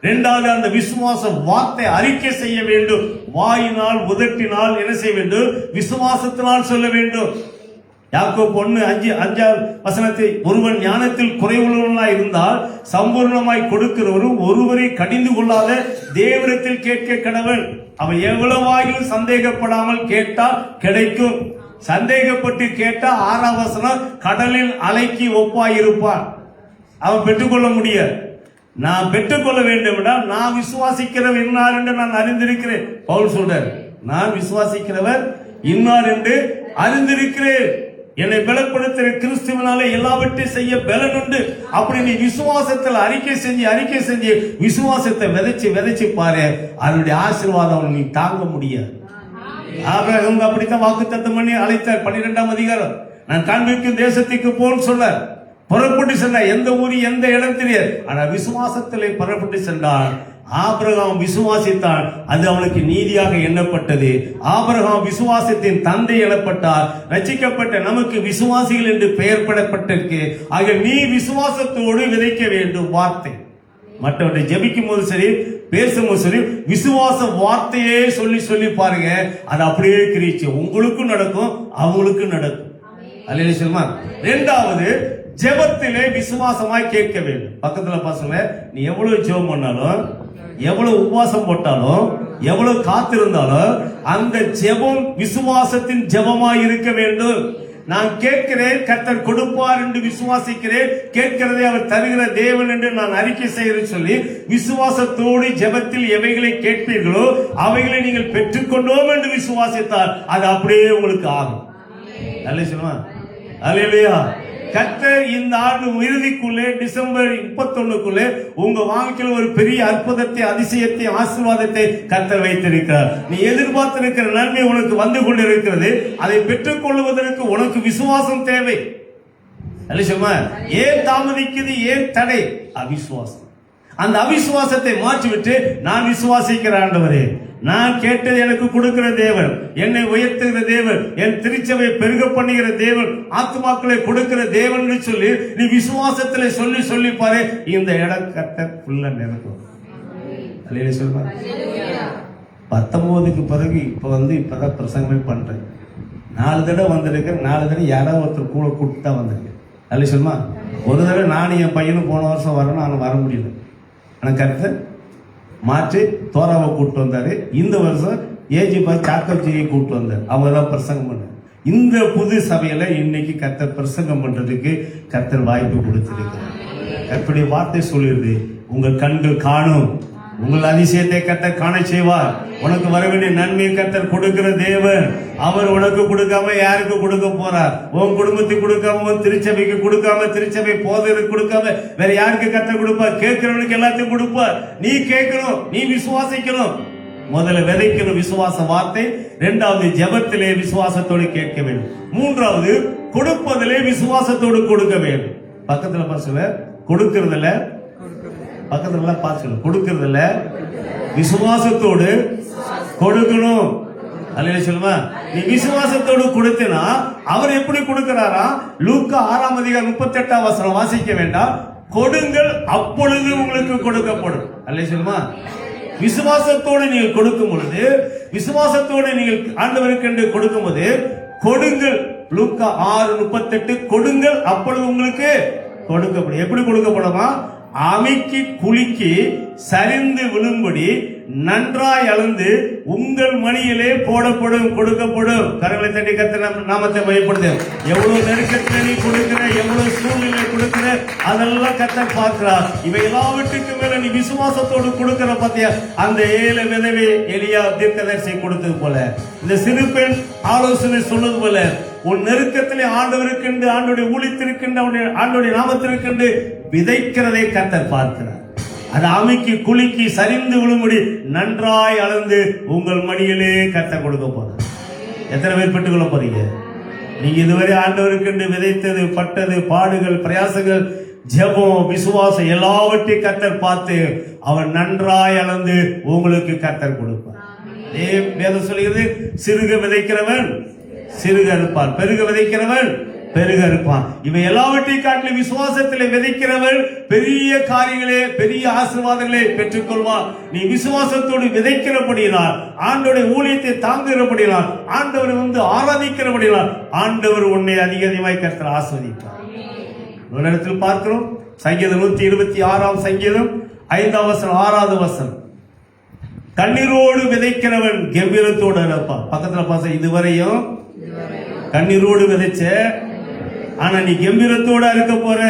C: இரண்டாவது, அந்த விசுவாச வார்த்தை அறிக்கை செய்ய வேண்டும். வாயினால் உதட்டினால் என்ன செய்ய வேண்டும்? விசுவாசத்தினால் சொல்ல வேண்டும். யாக்கோபு 1:5 ஒருவன் ஞானத்தில் குறைவுள்ளவனாய் இருந்தால் சம்பூர்ணமாய் கொடுக்கிறவரும் ஒருவரை கடிந்து கொள்ளாத தேவனிடத்தில் கேட்க கடவன். அவன் எவ்வளவாயிலும் சந்தேகப்படாமல் கேட்டால் கிடைக்கும். சந்தேகப்பட்டு கேட்டா 6ஆம் வசனம், கடலில் அலைக்கு ஒப்பாயிருப்பான். அவன் பெற்றுக்கொள்ள முடியாது. நான் பெற்றுக்கொள்ள வேண்டும் என்றால் நான் விசுவாசிக்கிறவர் இன்னார் என்று நான் அறிந்திருக்கிறேன். பவுல் சொல்றார், நான் விசுவாசிக்கிறவர் இன்னார் என்று அறிந்திருக்கிறேன். என்னை பலப்படுத்துகிற கிறிஸ்துவினாலே எல்லாவற்றையும் செய்ய பலன் உண்டு. அப்படி நீ விசுவாசத்தில் அறிக்கை செஞ்சு விசுவாசத்தை விதைச்சு பாரு, அதனுடைய ஆசீர்வாதம் நீ தாங்க முடியாது. ஆபிரகாம் அப்படித்தான் வாக்குத்தத்தம் பண்ணி அழைத்தார். 12ஆம் அதிகாரம், நான் காண்பிக்கும் தேசத்துக்கு போன்னு சொன்னார். புறப்பட்டு சென்றார். எந்த ஊர் எந்த இடம் தெரியாது. ஆனா விசுவாசத்திலே புறப்பட்டு சென்றான். ஆபிரகாம் விசுவாசித்தான், அது அவனுக்கு நீதியாக எண்ணப்பட்டது. ஆபிரகாம் விசுவாசத்தின் தந்தை எனப்பட்டார். ரட்சிக்கப்பட்ட நமக்கு விசுவாசிகள் என்று பெயர் படப்பட்டிருக்கு. ஆக நீ விசுவாசத்தோடு விதைக்க வேண்டும். வார்த்தை மற்றவரை ஜெபிக்கும் போது சரி, பேசும்போது சரி, விசுவாச வார்த்தையே சொல்லி பாருங்க, அது அப்படியே கிரிச்சு உங்களுக்கும் நடக்கும், அவங்களுக்கும் நடக்கும். அல்லேலூயா சொல்லுமா. இரண்டாவது, ஜெபத்திலே விசுவாசமாய் கேட்க வேண்டும். பக்கத்துல பசங்க, நீ எவ்வளவு ஜெபம் பண்ணாலும், எவ்வளவு உபவாசம் போட்டாலும், எவ்வளவு காத்திருந்தாலும் அந்த ஜெபம் விசுவாசத்தின் ஜெபமாய் இருக்க வேண்டும். நான் கேட்கிறேன், கர்த்தர் கொடுப்பார் என்று விசுவாசிக்கிறேன், கேட்கிறதை அவர் தருகிற தேவன் என்று நான் அறிக்கை செய்கிறேன் சொல்லி விசுவாசத்தோடு ஜெபத்தில் எவைகளை கேட்பீர்களோ அவைகளை நீங்கள் பெற்றுக்கொண்டோம் என்று விசுவாசித்தால் அது அப்படியே உங்களுக்கு ஆகும். அல்லேலூயா. கர்த்தர் இந்த ஆண்டு இறுதிக்குள்ளே டிசம்பர் 31க்குள்ளே உங்க வாழ்க்கையில் ஒரு பெரிய அற்புதத்தை, அதிசயத்தை, ஆசீர்வாதத்தை கர்த்தர் வைத்திருக்கிறார். நீ எதிர்பார்த்திருக்கிற நன்மை உனக்கு வந்து கொண்டிருக்கிறது. அதை பெற்றுக் கொள்வதற்கு உனக்கு விசுவாசம் தேவை. ஏன் தாமதிக்குது, ஏன் தடை? அவிசுவாசம். அந்த அவிசுவாசத்தை மாற்றிவிட்டு நான் விசுவாசிக்கிற ஆண்டவரே, நான் கேட்டது எனக்கு கொடுக்கிற தேவன், என்னை உயர்த்துகிற தேவன், என் திருச்சபை பெருக பண்ணுகிற தேவன், ஆத்துமாக்களை கொடுக்கிற தேவன் சொல்லி நீ விசுவாசத்துல சொல்லி பாரு, இந்த இடம் கர்த்தர் ஃபுல்லா நிரப்பும். அல்லேலூயா சொல்லுங்க. 19க்கு பிறகு இப்பதான் பிரசங்கமே பண்றேன். 4 தடவை வந்திருக்கேன். 4 தடவை யாராவது ஒருத்தர் கூட கூப்பிட்டு தான் வந்திருக்கேன். அல்லேலூயா சொல்லுமா. ஒரு தடவை நானும் என் பையனும் போன வருஷம் வரணும், ஆனால் வர முடியல. ஆனால் கர்த்தர் மாற்றி தோராவை கூப்பிட்டு வந்தாரு. இந்த வருஷம் ஏஜி சாக்கோச்சியை கூப்பிட்டு வந்தார். அவங்க தான் பிரசங்கம் பண்ணார். இந்த புது சபையில இன்னைக்கு கர்த்தர் பிரசங்கம் பண்றதுக்கு கர்த்தர் வாய்ப்பு கொடுத்திருக்கிறார். கர்த்தருடைய வார்த்தை சொல்லிடுது, உங்கள் கண்கள் காணும், உங்கள் அதிசயத்தை கர்த்தர் காண செய்வார். உனக்கு வர வேண்டிய நன்மையை கர்த்தர் கொடுக்கிற தேவன். அவர் உனக்கு கொடுக்காம யாருக்கு கொடுக்க போறார்? உன் குடும்பத்துக்கு கொடுக்காம, உன் திருச்சபைக்கு கொடுக்காம, திருச்சபை போதருக்கு கொடுக்காம வேற யாருக்கு கர்த்தர் கொடுப்பார்? கேட்கிறவனுக்கு எல்லாத்தையும் கொடுப்பார். நீ கேட்கணும், நீ விசுவாசிக்கணும். முதல்ல விதைக்கணும் விசுவாச வார்த்தை. இரண்டாவது, ஜெபத்திலே விசுவாசத்தோடு கேட்க வேண்டும். மூன்றாவது, கொடுப்பதிலே விசுவாசத்தோடு கொடுக்க வேண்டும். பக்கத்துல பசங்க கொடுக்கறதுல, பக்கத்துல பாசல கொடுக்கறதுல விசுவாசத்தோடு கொடுக்கணும். அல்லேலூயா சொல்லுமா. நீ விசுவாசத்தோடு கொடுத்தனா அவர் எப்படி கொடுக்கிறாரா? லூக்கா 6ஆம் அதிகாரம் 38ஆம் வசனம் வாசிக்க வேண்டாம். கொடுங்கள், அப்பொழுது உங்களுக்கு கொடுக்கப்படும். அல்லேலூயா சொல்லுமா. விசுவாசத்தோடு நீங்கள் கொடுக்கும் பொழுது, விசுவாசத்தோடு நீங்கள் ஆண்டவருக்கு என்று கொடுக்கும் போது, கொடுங்கள். லூக்கா 6:38, கொடுங்கள் அப்பொழுது உங்களுக்கு கொடுக்கப்படும். எப்படி கொடுக்கப்படுமா? அமைக்கி குலுக்கி சரிந்து விழும்படி நன்றாய் அளந்து உங்கள் மணியிலே போடப்படும், கொடுக்கப்படும். கரங்களை தட்டி கர்த்தர் நாமத்தை பயப்படுது. எவ்வளவு நெருக்கத்தில் நீ கொடுக்கிற, எவ்வளவு சூழ்நிலை கொடுக்கிற, அதெல்லாம் கர்த்தர் பார்க்கிறார். இவை எல்லாவற்றுக்கும் மேல நீ விசுவாசத்தோடு கொடுக்கிற பத்தியா, அந்த 7 விதவை எலியா தீர்க்கதரிசி கொடுத்தது போல, இந்த சிறு பெண் ஆலோசனை சொன்னது போல, உன் நெருக்கத்திலே ஆண்டவருக்கென்று, ஆண்டோடைய ஊழியத்திற்கென்று, ஆண்டோடைய நாமத்திற்கென்று விதைக்கிறதை கர்த்தர் பார்க்கிறார். அது அமைக்கி குலுக்கி சரிந்து விழும்படி நன்றாய் அளந்து உங்கள் மடியிலே கர்த்தர் கொடுக்க போறார். எத்தனை பேர் பெற்றுக்கொள்ள போறீங்க? நீங்க இதுவரை ஆண்டவருக்கென்று விதைத்தது, பட்டது, பாடுகள், பிரயாசங்கள், ஜெபம், விசுவாசம் எல்லாவற்றையும் கர்த்தர் பார்த்து அவர் நன்றாய் அளந்து உங்களுக்கு கர்த்தர் கொடுப்பார். வேதம் சொல்கிறது, சிறுக விதைக்கிறவன் சிறுக இருப்பார், பெருக விதைக்கிறவன் பெருக இருப்பான். இவை எல்லாவற்றையும் காட்டிலும் விசுவாசத்திலே விதைக்கிறவள் பெரிய காரியங்களே, பெரிய ஆசீர்வாதங்களை பெற்றுக்கொள்வார். நீ விசுவாசத்தோடு விதைக்கிறபடினால், ஆண்டவருடைய ஊழியத்தை தாங்குகிறபடினால், ஆண்டவரை ஆராதிக்கிறபடினால், ஆண்டவர் உன்னை அதிகமாய் கர்த்தர் ஆசீர்வதிப்பார். ஒரு இடத்தில் பார்க்கிறோம், சங்கீதம் 126 சங்கீதம் 5 வசனம் 6 வசனம், கண்ணீரோடு விதைக்கிறவன் கம்பீரத்தோடு இருப்பான். பக்கத்துல பாச, இதுவரையும் கண்ணீரோடு விதைச்ச, ஆனா நீ கம்பீரத்தோட இருக்க போற.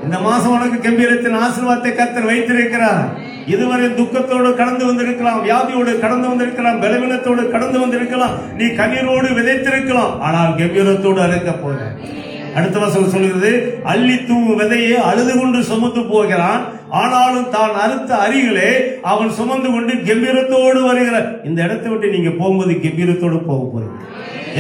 C: இந்த மாசம் உனக்கு கம்பீரத்தின் ஆசீர்வாதத்தை கர்த்தர் வைத்திருக்கிறார். இதுவரை துக்கத்தோடு கடந்து வந்திருக்கலாம், வியாதியோடு கடந்து வந்திருக்கலாம், பலவீனத்தோடு கடந்து வந்திருக்கலாம், நீ கண்ணீரோடு விதைத்திருக்கலாம், ஆனால் கம்பீரத்தோடு இருக்க போற. அடுத்த வசனம் சொல்கிறது, அள்ளி தூவும் விதையை அழுது கொண்டு சுமந்து போகிறான், ஆனாலும் தான் அறுத்த அரிகளே அவன் சுமந்து கொண்டு கம்பீரத்தோடு வருகிறார். இந்த இடத்தை விட்டு நீங்க போகும்போது கம்பீரத்தோடு போக போறீங்க.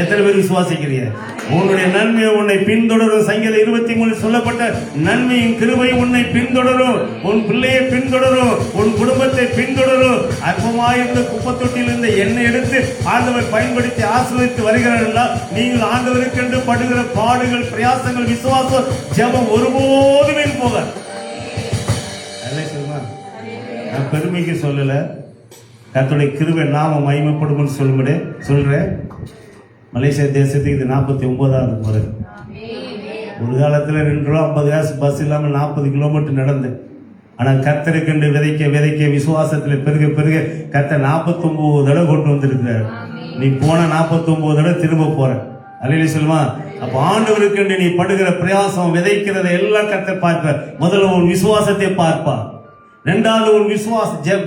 C: எத்தனை பேர் விசுவாசிக்கிறீங்க? உன்னுடைய நன்மை உன்னை பின்தொடரும். சங்கீதம் 23 சொல்லப்பட்ட நன்மையின் கிருபை உன்னை பின்தொடரும், உன் பிள்ளையை பின்தொடரும், உன் குடும்பத்தை பின்தொடரும். அற்பமாயிருந்த குப்பத்தொட்டியில் இருந்த எண்ணெய் எடுத்து ஆண்டவர் பயன்படுத்தி ஆசீர்வதித்து வருகிறார்கள். நீங்கள் ஆண்டவருக்கென்று படுகிற பாடுகள், பிரயாசங்கள், விசுவாசம், ஜெபம் ஒருபோதுமே போக. நான் பெருமைக்கு சொல்லல, கர்த்தருடைய கிருபை நாம மகிமைப்படும் சொல்றேன். மலேசியா தேசத்துக்கு இது 49வது முறை. ஒரு காலத்தில் 2 ரூபா 50 காசு பஸ் இல்லாமல் 40 கிலோமீட்டர் நடந்தேன். ஆனால் கர்த்தருக்கென்று விதைக்க விதைக்க விசுவாசத்தில் பெருக பெருக கர்த்தர் 49 தடவை கொண்டு வந்திருக்கிறார். நீ போன 49 தடவை திரும்ப போற. அல்லேலூயா சொல்லுமா. அப்ப ஆண்டவருக்கென்று நீ படுகிற பிரயாசம், விதைக்கிறத எல்லாம் கர்த்தர் பார்ப்பார். முதல்ல உன் விசுவாசத்தை பார்ப்பார். 2வது உன்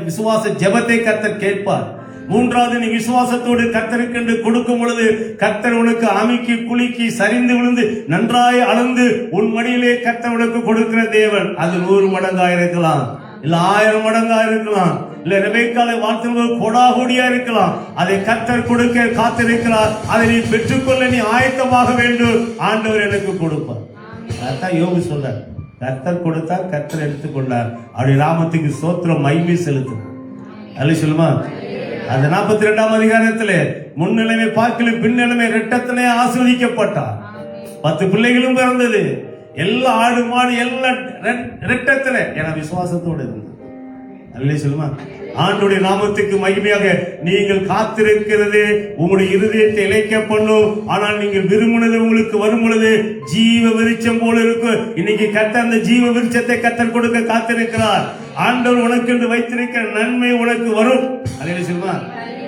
C: விசுவாச ஜெபத்தை கர்த்தர் கேட்பார். 3வது நீ விசுவாசத்தோடு கர்த்தருக்கென்று கொடுக்கும் பொழுது கர்த்தர் உனக்கு அமுக்கி குலுக்கி சரிந்து விழுந்து நன்றாய் அளந்து உன் மடியிலே கர்த்தர் உனக்கு கொடுக்கிற தேவன். அது 100 மடங்கா இருக்கலாம், இல்ல 1000 மடங்கா இருக்கலாம், இல்ல ரெபெக்காளை வாழ்த்துவது கோடாகோடியா இருக்கலாம். அதை கர்த்தர் கொடுக்க காத்திருக்கிறார். அதை நீ பெற்றுக்கொள்ள நீ ஆயத்தமாக வேண்டும். ஆண்டவர் எனக்கு கொடுப்பார். அதான் யோபு சொல்றார், கர்த்தர் கொடுத்தார், கர்த்தர் எடுத்துக்கொண்டார், அவருடைய நாமத்துக்கு ஸ்தோத்திரம், மகிமை செலுத்தும். அல்ல சொல்லுமா. அந்த 42ஆம் அதிகாரத்திலே முன்னிலைமை பார்க்கலும் பின்னிலைமை இரட்டத்திலே ஆசீர்வதிக்கப்பட்டார். 10 பிள்ளைகளும் பிறந்தது. எல்லா ஆடு மாடு எல்லாம் இரட்டத்திலே என விசுவாசத்தோடு இருந்தது. அல்ல சொல்லுமா. ஆண்டுடைய நாமத்துக்கு மகிமையாக நீங்கள் காத்திருக்கிறது உங்களுடைய இருதயத்தை இழைக்க பண்ணும். ஆனால் நீங்கள் விரும்பினது உங்களுக்கு வரும் பொழுது ஜீவ விருட்சம் போல இருக்கும். இன்னைக்கு கர்த்தர் அந்த ஜீவ விருட்சத்தை கர்த்தர் கொடுக்க காத்திருக்கிறார். ஆண்டவர் உனக்கு என்று வைத்திருக்கிற நன்மை உனக்கு வரும். அல்லேலூயா சொல்லுமா.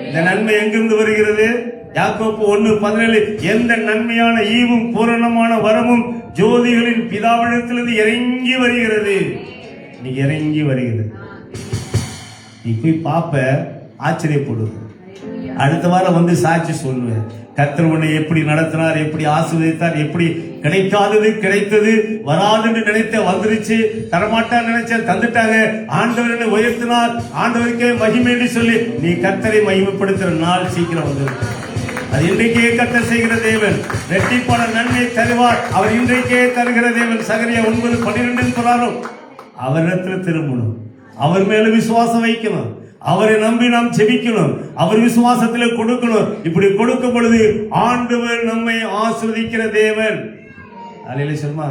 C: இந்த நன்மை எங்கிருந்து வருகிறது? யாக்கோப்பு 1:17, எந்த நன்மையான ஈவும் பூரணமான வரமும் ஜோதிகளின் பிதாவிடத்திலிருந்து இறங்கி வருகிறது. நீ இறங்கி வருகிறது. நீ போய் பாப்ப, ஆச்சரியப்படுவ. அடுத்த வாரம் சாட்சி சொல்லுவேன். கர்த்தர் உன்னை எப்படி நடத்தினார், எப்படி ஆசீர்வதித்தார், எப்படி கிடைக்காதது கிடைத்தது, வராதுன்னு நினைத்த வந்துருச்சு, தரமாட்டான்னு நினைச்ச தந்துட்டாங்க, ஆண்டவரை உயர்த்தினார், ஆண்டவருக்கே மகிமை என்று சொல்லி நீ கர்த்தரை மகிமைப்படுத்துற நாள் சீக்கிரம் வந்துருக்கு. அது இன்றைக்கே கர்த்தர் செய்கிற தேவன். ரெட்டிப்பான நன்மை தருவார். அவர் இன்றைக்கே தருகிற தேவன். சகரியா 9:12 பிரகாரம் அவரிடத்தில் திரும்பணும். அவர் மேல விசுவாசம் வைக்கணும். அவரை நம்பி நாம் ஜெபிக்கணும். அவர் விசுவாசத்தில் கொடுக்கணும். இப்படி கொடுக்கும் பொழுது ஆண்டவர் நம்மை ஆசீர்வதிக்கிற தேவன். அல்லேலூயா சொல்லுமா.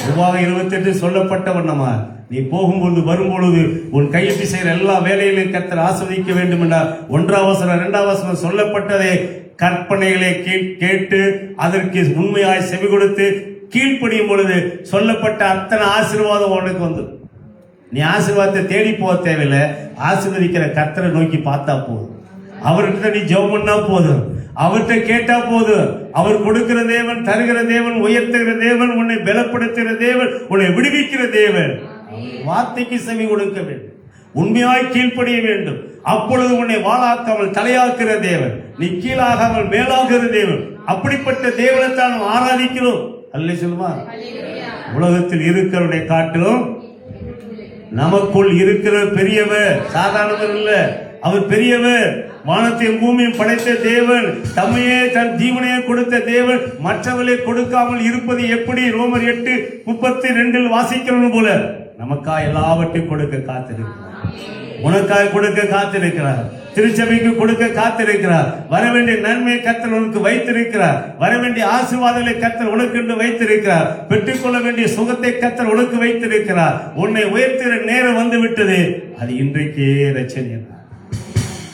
C: உபாகம் 28 சொல்லப்பட்ட வண்ணமா நீ போகும்போது வரும்பொழுது உன் கையிட்டு செய்கிற எல்லா வேலைகளையும் கர்த்தர் ஆசீர்வதிக்க வேண்டும் என்றார். 1ஆம் வசனம் 2ஆம் வசனம் சொல்லப்பட்டதை கற்பனைகளை கேட்டு அதற்கு உண்மையாய் செவி கொடுத்து கீழ்ப்படியும் பொழுது சொல்லப்பட்ட அத்தனை ஆசீர்வாதம் உனக்கு வந்து. நீ ஆசீர்வாதத்தை தேடி போக தேவையில்லை. ஆசீர்வதிக்கிற கர்த்தரை நோக்கி பார்த்தா போதும். அவர்கிட்ட நீ ஜெபம் பண்ணா போதும். அவர்கிட்ட கேட்டா போதும். அவர் கொடுக்கிற தேவன், தருகிற தேவன், உயர்த்துகிற தேவன், உன்னை பலப்படுத்துகிற தேவன், உன்னை விடுவிக்கிற தேவன். வார்த்தைக்கு செவி கொடுக்க வேண்டும். உண்மையாய் கீழ்ப்படிய வேண்டும். அப்பொழுது உன்னை வாழாக்காமல் தலையாக்குற தேவன், நீ கீழாகாமல் மேலாகிற தேவன். அப்படிப்பட்ட தேவனை தான் ஆராதிக்கிறோம். அல்லேலூயா சொல்லுமா. உலகத்தில் இருக்கிறவனை காட்டிலும் நமக்குள் இருக்கிற பெரியவர், சாதாரணவர் இல்ல, அவர் பெரியவர். வானத்தையும் பூமியும் படைத்த தேவன், தம்மையே தன் ஜீவனையே கொடுத்த தேவன், மற்றவர்களை கொடுக்காமல் இருப்பது எப்படி? ரோமர் 8:32 வாசிக்கிறோம் போல நமக்கா எல்லாவற்றையும் கொடுக்க காத்திருக்கிறார். உனக்காக கொடுக்க காத்திருக்கிறார். திருச்சபைக்கு கொடுக்க காத்திருக்கிறார். வர வேண்டிய நன்மையை கர்த்தர் உனக்கு வைத்திருக்கிறார். வர வேண்டிய ஆசீர்வாதங்களை கர்த்தர் உனக்கு என்று வைத்திருக்கிறார். பெற்றுக்கொள்ள வேண்டிய சுகத்தை கர்த்தர் உனக்கு வைத்திருக்கிறார். உன்னை உயர்த்துகிற நேரம் வந்து விட்டது. அது இன்றைக்கே ரட்சணிய நாள்,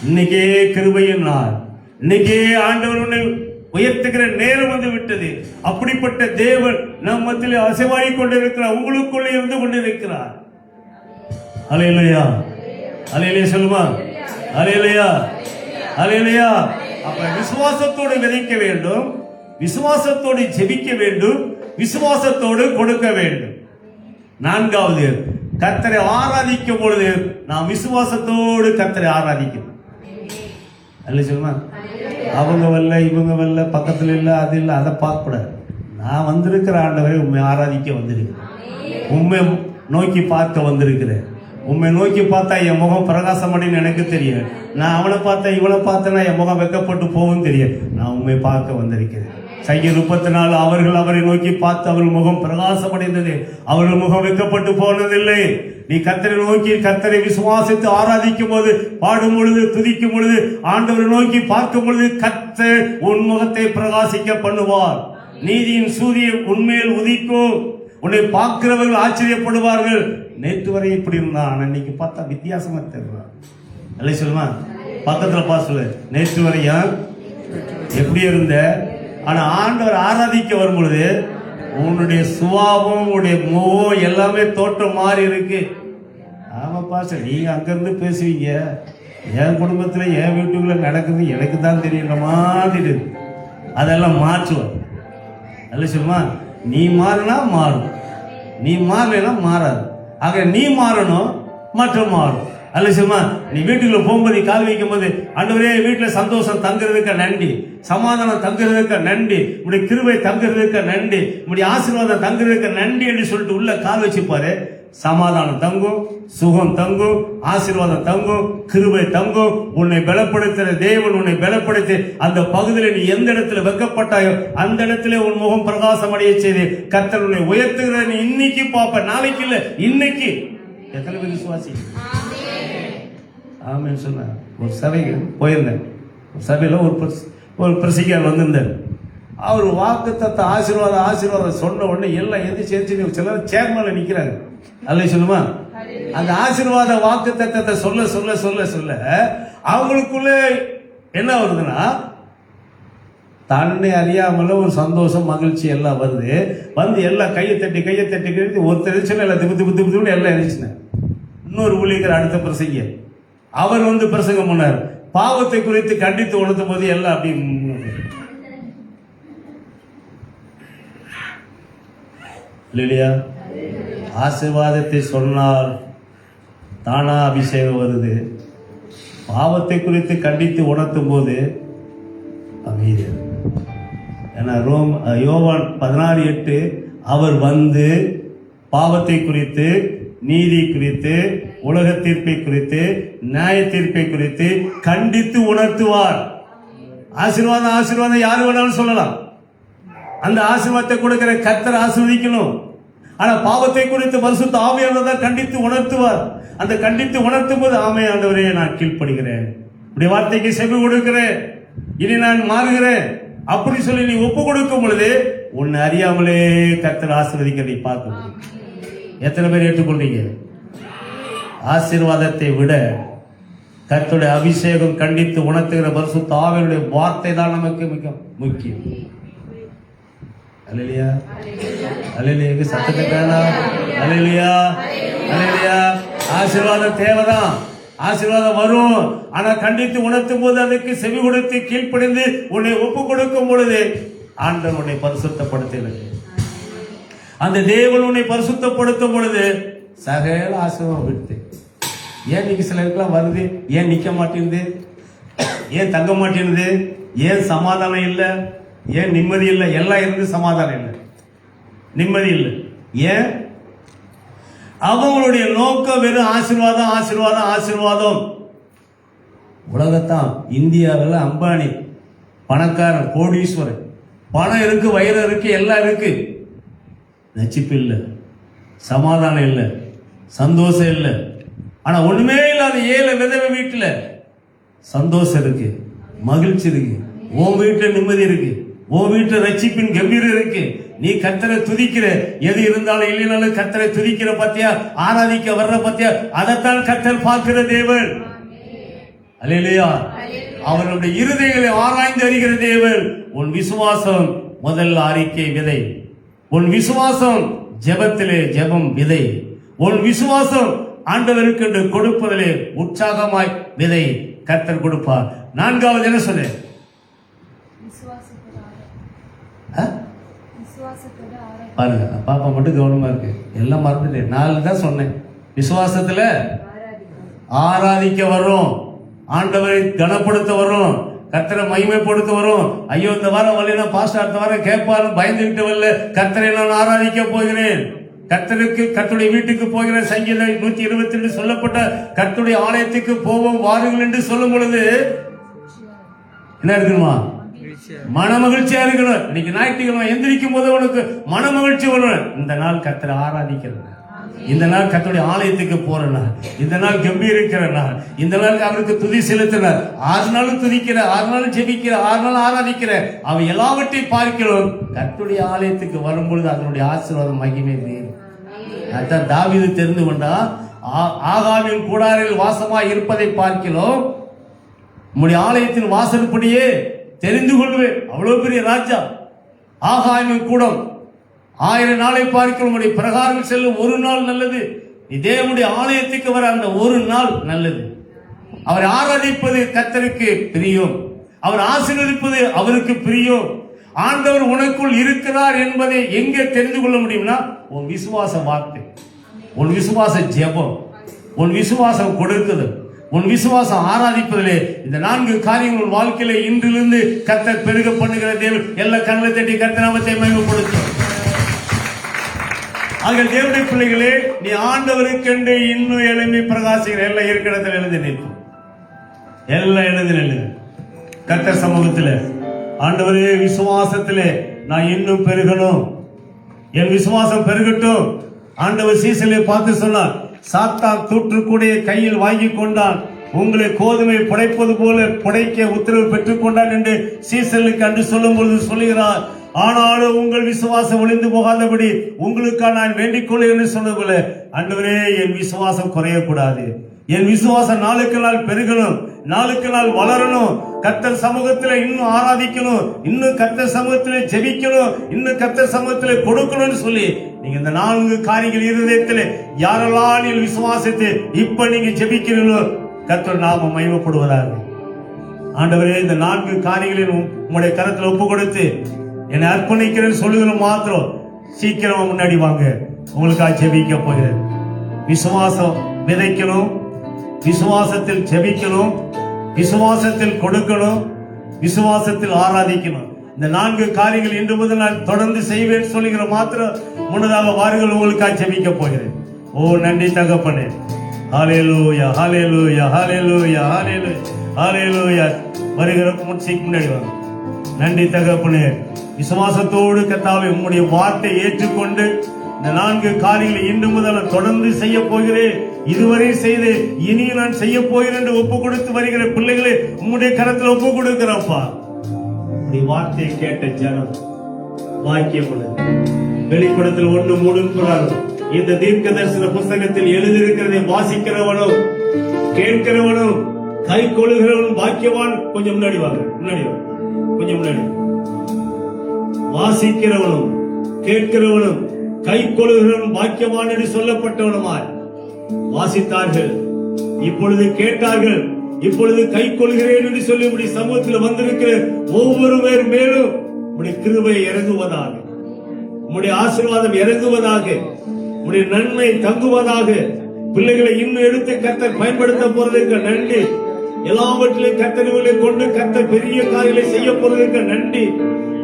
C: இன்னைக்கே கிருபையின் நாள், இன்னைக்கே ஆண்டவர் உன்னை உயர்த்துகிற நேரம் வந்து விட்டது. அப்படிப்பட்ட தேவன் நம் மத்தியிலே அசைவாடிக் கொண்டிருக்கிறார், உங்களுக்குள்ளே இருந்து கொண்டிருக்கிறார். அல்லேலூயா, அல்லேலூயா சொல்லுமா, அல்லேலூயா, அல்லேலூயா. அப்ப விசுவாசத்தோடு விதைக்க வேண்டும், விசுவாசத்தோடு ஜெபிக்க வேண்டும், விசுவாசத்தோடு கொடுக்க வேண்டும். நான்காவது, கர்த்தரை ஆராதிக்கும் பொழுது நாம் விசுவாசத்தோடு கர்த்தரை ஆராதிக்கணும். அல்ல சொல்லுமா, அவங்க வரல, இவங்க வரல, பக்கத்துல இல்ல, அது இல்லை, அதை பார்க்க கூடாது. நான் வந்திருக்கிற ஆண்டவரை உண்மை ஆராதிக்க வந்திருக்கிறேன், உண்மை நோக்கி பார்க்க வந்திருக்கிறேன். உண்மை நோக்கி பார்த்தா என் முகம் பிரகாசம் அப்படின்னு எனக்கு தெரியும். நான் அவனை பார்த்தேன் இவனை பார்த்தேன்னா என் முகம் வெக்கப்பட்டு போகும் தெரியும். நான் உண்மை பார்க்க வந்திருக்கிறேன். சங்கீதம் 34 அவர்கள் அவரை நோக்கி பார்த்து அவர்கள் முகம் பிரகாசம் அடைந்தது, அவர்கள் முகம் வெக்கப்பட்டு போனதில்லை. நீ கர்த்தரை நோக்கி கர்த்தரை விசுவாசித்து ஆராதிக்கும் போது, பாடும் பொழுது, துதிக்கும் பொழுது, ஆண்டவரை நோக்கி பார்க்கும் பொழுது கர்த்தர் உன் முகத்தை பிரகாசிக்க பண்ணுவார். நீதியின் சூரியன் உன்மேல் உதிக்கும். உன்னை பார்க்கிறவர்கள் ஆச்சரியப்படுவார்கள். நேற்று வரை இப்படி இருந்தான், இன்னைக்கு பார்த்தா வித்தியாசமா தெரியும். அல்ல சொல்லுமா, பக்கத்துல பா சொல்லு, நேற்று வரையா எப்படி இருந்த, ஆனா ஆண்டவர் ஆராதிக்க வரும் பொழுது உன்னுடைய சுபாவம், உன்னுடைய முகம் எல்லாமே தோற்றம் மாறி இருக்கு. ஆமாப்பா சார், நீங்க அங்கிருந்து பேசுவீங்க, என் குடும்பத்துல என் வீட்டுக்குள்ள நடக்குது எனக்கு தான் தெரியுற மாதிரி அதெல்லாம் மாற்றுவார். அல்ல சொல்லுமா, நீ மாறினா மாறும், நீ மாறலைன்னா மாறாது. ஆக நீ மாறணும், மற்ற மாறும். அல்ல சொல்லுமா, நீ வீட்டுக்குள்ள போகும்போது கால் வைக்கும் போது, ஆண்டவரே வீட்டுல சந்தோஷம் தங்குறதுக்கு நன்றி, சமாதானம் தங்குறதுக்கு நன்றி, உடைய கிருபை தங்குறதுக்கு நன்றி, உடைய ஆசீர்வாதம் தங்குறதுக்கு நன்றி என்று சொல்லிட்டு உள்ள கால் வச்சுப்பாரு. சமாதானம் தங்கும், சுகம் தங்கும், ஆசீர்வாதம் தங்கும், கிருபை தங்கும். உன்னை பலப்படுத்துற தேவன் உன்னை பலப்படுத்தி அந்த பகுதியில் நீ எந்த இடத்துல வெக்கப்பட்டாயோ அந்த இடத்துல உன் முகம் பிரகாசம் அடைய செய்து கர்த்தர் உன்னை உயர்த்துகிற. நீ இன்னைக்கு பாப்ப, நாளைக்கு இல்ல, இன்னைக்கு. எத்தனை பேர் விசுவாசி? ஆமே சொன்ன. ஒரு சபைக்கு போயிருந்தேன், ஒரு சபையில ஒரு பிரசிக்கார் வந்திருந்தார். அவர் வாக்குத்தத்த ஆசீர்வாதம் சொன்ன உடனே எல்லாம் எதிர்த்து சிலர் சேர்மேல நிக்கிறாங்க. அல்ல சொல்லுமா, அந்த ஆசீர்வாத வாக்கு தத்தத்தை சொல்ல சொல்ல சொல்ல சொல்ல அவங்களுக்குள்ள என்ன வருதுன்னா, தன்னை அறியாமல ஒரு சந்தோஷம், மகிழ்ச்சி எல்லாம் வருது. வந்து எல்லாம் கையை தட்டி கழித்து ஒருத்தர் சின்ன எல்லாம் திப்பு திப்பு திப்பு எல்லாம் இருந்துச்சுன்னா, இன்னொரு ஊழியர் அடுத்த பிரசங்க அவர் வந்து பிரசங்கம் பண்ணார். பாவத்தை குறித்து கண்டித்து உணர்த்தும் போது எல்லாம் அப்படி இல்லையா. ஆசீர்வாதத்தை சொன்னால் தானா அபிஷேகம் வருது. பாவத்தை குறித்து கண்டித்து உணர்த்தும் போது அமைதி. ஏன்னா யோவான் 16:8 அவர் வந்து பாவத்தை குறித்து, நீதி குறித்து, உலக தீர்ப்பை குறித்து, நியாய தீர்ப்பை குறித்து கண்டித்து உணர்த்துவார். ஆசீர்வாதம் யாரு வேணாலும் சொல்லலாம். அந்த ஆசீர்வாதத்தை கொடுக்கிற கர்த்தர் ஆசீர்வதிக்கணும். ஆனா பாவத்தை குறித்து பரிசுத்த ஆவியானவர் தான் கண்டித்து உணர்த்துவார். அந்த கண்டித்து உணர்த்தும் போது, ஆமே ஆண்டவரே நான் கீழ்ப்படுகிறேன், இப்படி வார்த்தைக்கு செவி கொடுக்கிறேன், இனி நான் மாறுகிறேன் அப்படி சொல்லி நீ ஒப்பு கொடுக்கும் பொழுது உன்னை அறியாமலே கர்த்தர் ஆசீர்வதிக்கிறதை பார்க்க முடியும். எத்தனை பேர் ஏற்றுக்கொண்டீங்க? ஆசீர்வாதத்தை விட கர்த்தருடைய அபிஷேகம் கண்டித்து உணர்த்துகிற பரிசுத்த ஆவியானவருடைய வார்த்தை தான் நமக்கு மிக முக்கியம். அல்லேலூயா, அல்லேலூயா, சத்தத்தை காணோம். அல்லேலூயா, அல்லேலூயா. ஆசீர்வாதம் தேவைதான், ஆசீர்வாதம் வரும். ஆனா கண்டித்து உணர்த்தும் போது அதுக்கு செவி கொடுத்து கீழ்ப்படிந்து உன்னை ஒப்பு கொடுக்கும் பொழுது ஆண்டவர் உன்னை பரிசுத்தப்படுத்துகிறது. அந்த தேவன் உன்னை பரிசுத்தப்படுத்தும் பொழுது சகல ஆசீர்வாதம் விட்டு. ஏன் இன்னைக்கு சிலருக்குலாம் வருது, ஏன் நிக்க மாட்டேங்குது, ஏன் தங்க மாட்டேங்குது, ஏன் சமாதானம் இல்லை, ஏன் நிம்மதி இல்லை? எல்லாம் இருந்து சமாதானம் இல்லை, நிம்மதி இல்லை. ஏன்? அவங்களுடைய நோக்கம் வெறும் ஆசீர்வாதம் ஆசீர்வாதம் ஆசீர்வாதம். உலகத்தான் இந்தியாவில் அம்பானி பணக்காரன், கோடீஸ்வரன், பணம் இருக்கு, வயிறு இருக்கு, எல்லாம் இருக்கு, நச்சிப்பு இல்லை, சமாதானம் இல்லை, சந்தோஷம் இல்லை, ஆனா ஒண்ணுமே இல்லாத ஏழை விதவை வீட்டுல சந்தோஷம் இருக்கு, மகிழ்ச்சி இருக்கு. உன் வீட்டுல நிம்மதி இருக்கு, உன் வீட்டுல ரட்சிப்பின் கம்பீரம் இருக்கு. நீ கர்த்தரை துதிக்கிற, எது இருந்தாலும் இல்லைனாலும் கர்த்தரை துதிக்கிற பத்தியா, ஆராதிக்க வர்ற பத்தியா, அதைத்தான் கர்த்தர் பார்க்கிற தேவன். அல்லேலூயா. அவருடைய இருதயங்களை ஆராய்ந்து அறிகிற தேவன். உன் விசுவாசம் முதல் அறிக்கை விதை, உன் விசுவாசம் ஜெபத்திலே ஜெபம் விதை, உன் விசுவாசம் ஆண்டவருக்கு என்று கொடுப்பதிலே உற்சாகமாய் விதை கர்த்தர் கொடுப்பார். நான்காவது என்ன சொன்ன? பாருங்க, பாப்பா மட்டும் கவனமா இருக்கு, எல்லாம் மறந்துட்டேன். 4 தான் சொன்னேன். விசுவாசத்துல ஆராதிக்க வரும், ஆண்டவரை கனப்படுத்த வரும், கர்த்தரை மகிமைப்படுத்த வரும். ஐயோ இந்த வாரம் வரலன்னா பாஸ்டர் அடுத்த வாரம் கேட்பாரு, பயந்துகிட்டு வரல, கர்த்தரை நான் ஆராதிக்க போகிறேன், கர்த்தருக்கு கர்த்தருடைய வீட்டுக்கு போகிற சங்கீதம் 122 சொல்லப்பட்ட கர்த்தருடைய ஆலயத்துக்கு போவோம் வாருங்கள் என்று சொல்லும் பொழுது என்ன இருக்கணுமா? மன மகிழ்ச்சியா இருக்கணும். இன்னைக்கு ஞாயிற்றுக்கிழமை எந்திரிக்கும் போது உனக்கு மன மகிழ்ச்சி வரும். இந்த நாள் கர்த்தரை ஆராதிக்கிறது, இந்த நாள் கர்த்தருடைய ஆலயத்துக்கு போற நாள், இந்த நாள் கம்பீரிக்கிற நாள், இந்த நாள் அவருக்கு துதி செலுத்தினார். 6 நாளும் துதிக்கிற, 6 நாளும் ஜெபிக்கிற, 6 நாள் ஆராதிக்கிற. அவ எல்லாவற்றையும் பார்க்கிறோம். கர்த்தருடைய ஆலயத்துக்கு வரும்பொழுது அதனுடைய ஆசீர்வாதம் மகிமை வேறு. அதான் தாவீது தெரிந்து கொண்டா, ஆகாவின் கூடாரில் வாசமாய் இருப்பதை பார்க்கிறோம், உம்முடைய ஆலயத்தின் வாசற்படியே தெரிந்து கொள்வேன். அவ்வளவு பெரிய ராஜா. ஆகாவின் கூடம் 1000 நாளை பார்க்கிறோம். உடைய பிரகாரம் செல்லும் ஒரு நாள் நல்லது. நீ தேவனுடைய ஆலயத்துக்கு வர அந்த ஒரு நாள் நல்லது. அவரை ஆராதிப்பது கர்த்தருக்கு பிரியம், அவர் ஆசீர்வதிப்பது அவருக்கு பிரியம். ஆண்டவர் உனக்குள் இருக்கிறார் என்பதை எங்கே தெரிந்து கொள்ள முடியும்னா, உன் விசுவாச வார்த்தை, உன் விசுவாச ஜெபம், உன் விசுவாசம் கொடுக்குது, உன் விசுவாசம் ஆராதிப்பதிலே. இந்த 4 காரியங்கள் உன் வாழ்க்கையில இன்றிலிருந்து கர்த்தர் பெருக பண்ணுகிற தேவன். எல்லா கண்களை தட்டி கர்த்தர் நாமத்தை மகிமைப்படுத்தும். ஆக தேவனுடைய பிள்ளைகளே, நீ ஆண்டவருக்கென்று இன்னும் எழும்பி பிரகாசிக்கிற. எல்லாம் இருக்கிற இடத்துல எழுதி நிற்போம், எல்லாம் எழுதி நில்லுங்க கர்த்தர் சமூகத்தில். ஆண்டவரே, விசுவாசத்திலே நான் இன்னும் பெருகணும், என் விசுவாசம் பெருகட்டும். ஆண்டவர் சீசலை பார்த்து சொன்னார், சாத்தான் தூற்றுக்கூடைய கையில் வாங்கி கொண்டான், உங்களை கோதுமை புடைப்பது போல புடைக்க உத்தரவு பெற்றுக் கொண்டான் என்று சீசலுக்கு அன்று சொல்லும் பொழுது சொல்லுகிறார். ஆனாலும் உங்கள் விசுவாசம் ஒளிந்து போகாதபடி உங்களுக்காக நான் வேண்டிக் கொள்கிறேன் சொன்னது போல, ஆண்டவரே என் விசுவாசம் குறையக்கூடாது, என் விசுவாசம் நாளுக்கு நாள் பெருகணும், நாளுக்கு நாள் வளரணும். கர்த்தர் சமூகத்தில் இன்னும் ஆராதிக்கணும், இன்னும் கர்த்தர் சமூகத்தில் ஜெபிக்கணும், இன்னும் கர்த்தர் சமூகத்தில் கொடுக்கணும்னு சொல்லி நீங்க இந்த 4 காரியங்கள் இருதயத்தில் யாரெல்லாம் நீ விசுவாசித்து இப்ப நீங்க ஜெபிக்கிறீங்களோ கர்த்தர் நாம மகிமைப்படுவதாக. ஆண்டவரே, இந்த 4 காரியங்களில் உங்களுடைய கரத்தில் ஒப்பு கொடுத்து என்னை அர்ப்பணிக்கிறேன்னு சொல்லுகிற மாத்திரம் சீக்கிரமா முன்னாடி வாங்க, உங்களுக்காக ஜெபிக்க போகிறேன். விசுவாசம் விதைக்கணும், விசுவாசத்தில் ஜெபிக்கணும், விசுவாசத்தில் கொடுக்கணும், விசுவாசத்தில் ஆராதிக்கணும். இந்த 4 காரியங்கள் இன்று முதல் நான் தொடர்ந்து செய்வேன் சொல்லுகிற மாத்திரம் முன்னதாக வாருங்கள், உங்களுக்காக ஜெபிக்க போகிறேன். ஓ நன்றி தகப்பனே. ஹல்லேலூயா, ஹல்லேலூயா, ஹல்லேலூயா, ஹல்லேலூயா, ஹல்லேலூயா. வருகிற முன்னாடி வாங்க. நன்றி தகப்பனே. விசுவாசத்தோடு கர்த்தாவே உம்முடைய வார்த்தை ஏற்றுக்கொண்டு இந்த 4 காரியங்களை இன்று முதல் நான் தொடர்ந்து செய்ய போகிறேன், இதுவரை செய்து இனி நான் செய்ய போகிறேன் என்று ஒப்பு கொடுத்து வருகிற பிள்ளைகளை உம்முடைய கரத்தில் ஒப்பு கொடுக்கிறப்பா. உம்முடைய வார்த்தையை கேட்ட ஜனம் வாக்கியம் உள்ளது. வெளிப்படத்தில் 1:3 இந்த தீர்க்க தரிசன புஸ்தகத்தில் எழுதியிருக்கிறதை வாசிக்கிறவனும் கேட்கிறவனும் கை கொள்ளுகிறவனும் பாக்கியவான். கொஞ்சம் முன்னாடி வாங்க, முன்னாடி வாங்க, கொஞ்சம் முன்னாடி. வாசிக்கிறவனும் கேட்கிறவனும் கை கொள்ளுகிறவனும் பாக்கியவான் என்று சொல்லப்பட்டவனுமாய் வாசித்தார்கள், இப்பொழுது கேட்டார்கள், இப்பொழுது கை கொள்கிறேன் என்று சொல்லி உடைய சமூகத்தில் வந்திருக்கிற ஒவ்வொரு பேர் மேலும் உடைய கிருபை இறங்குவதாக, உடைய ஆசீர்வாதம் இறங்குவதாக, உடைய நன்மை தங்குவதாக. பிள்ளைகளை இன்னும் எடுத்து கர்த்தர் பயன்படுத்த போறதுக்கு நன்றி. எல்லாவற்றிலும் கர்த்தர்களை கொண்டு கர்த்தர் பெரிய காரியங்களை செய்ய போறதுக்கு நன்றி.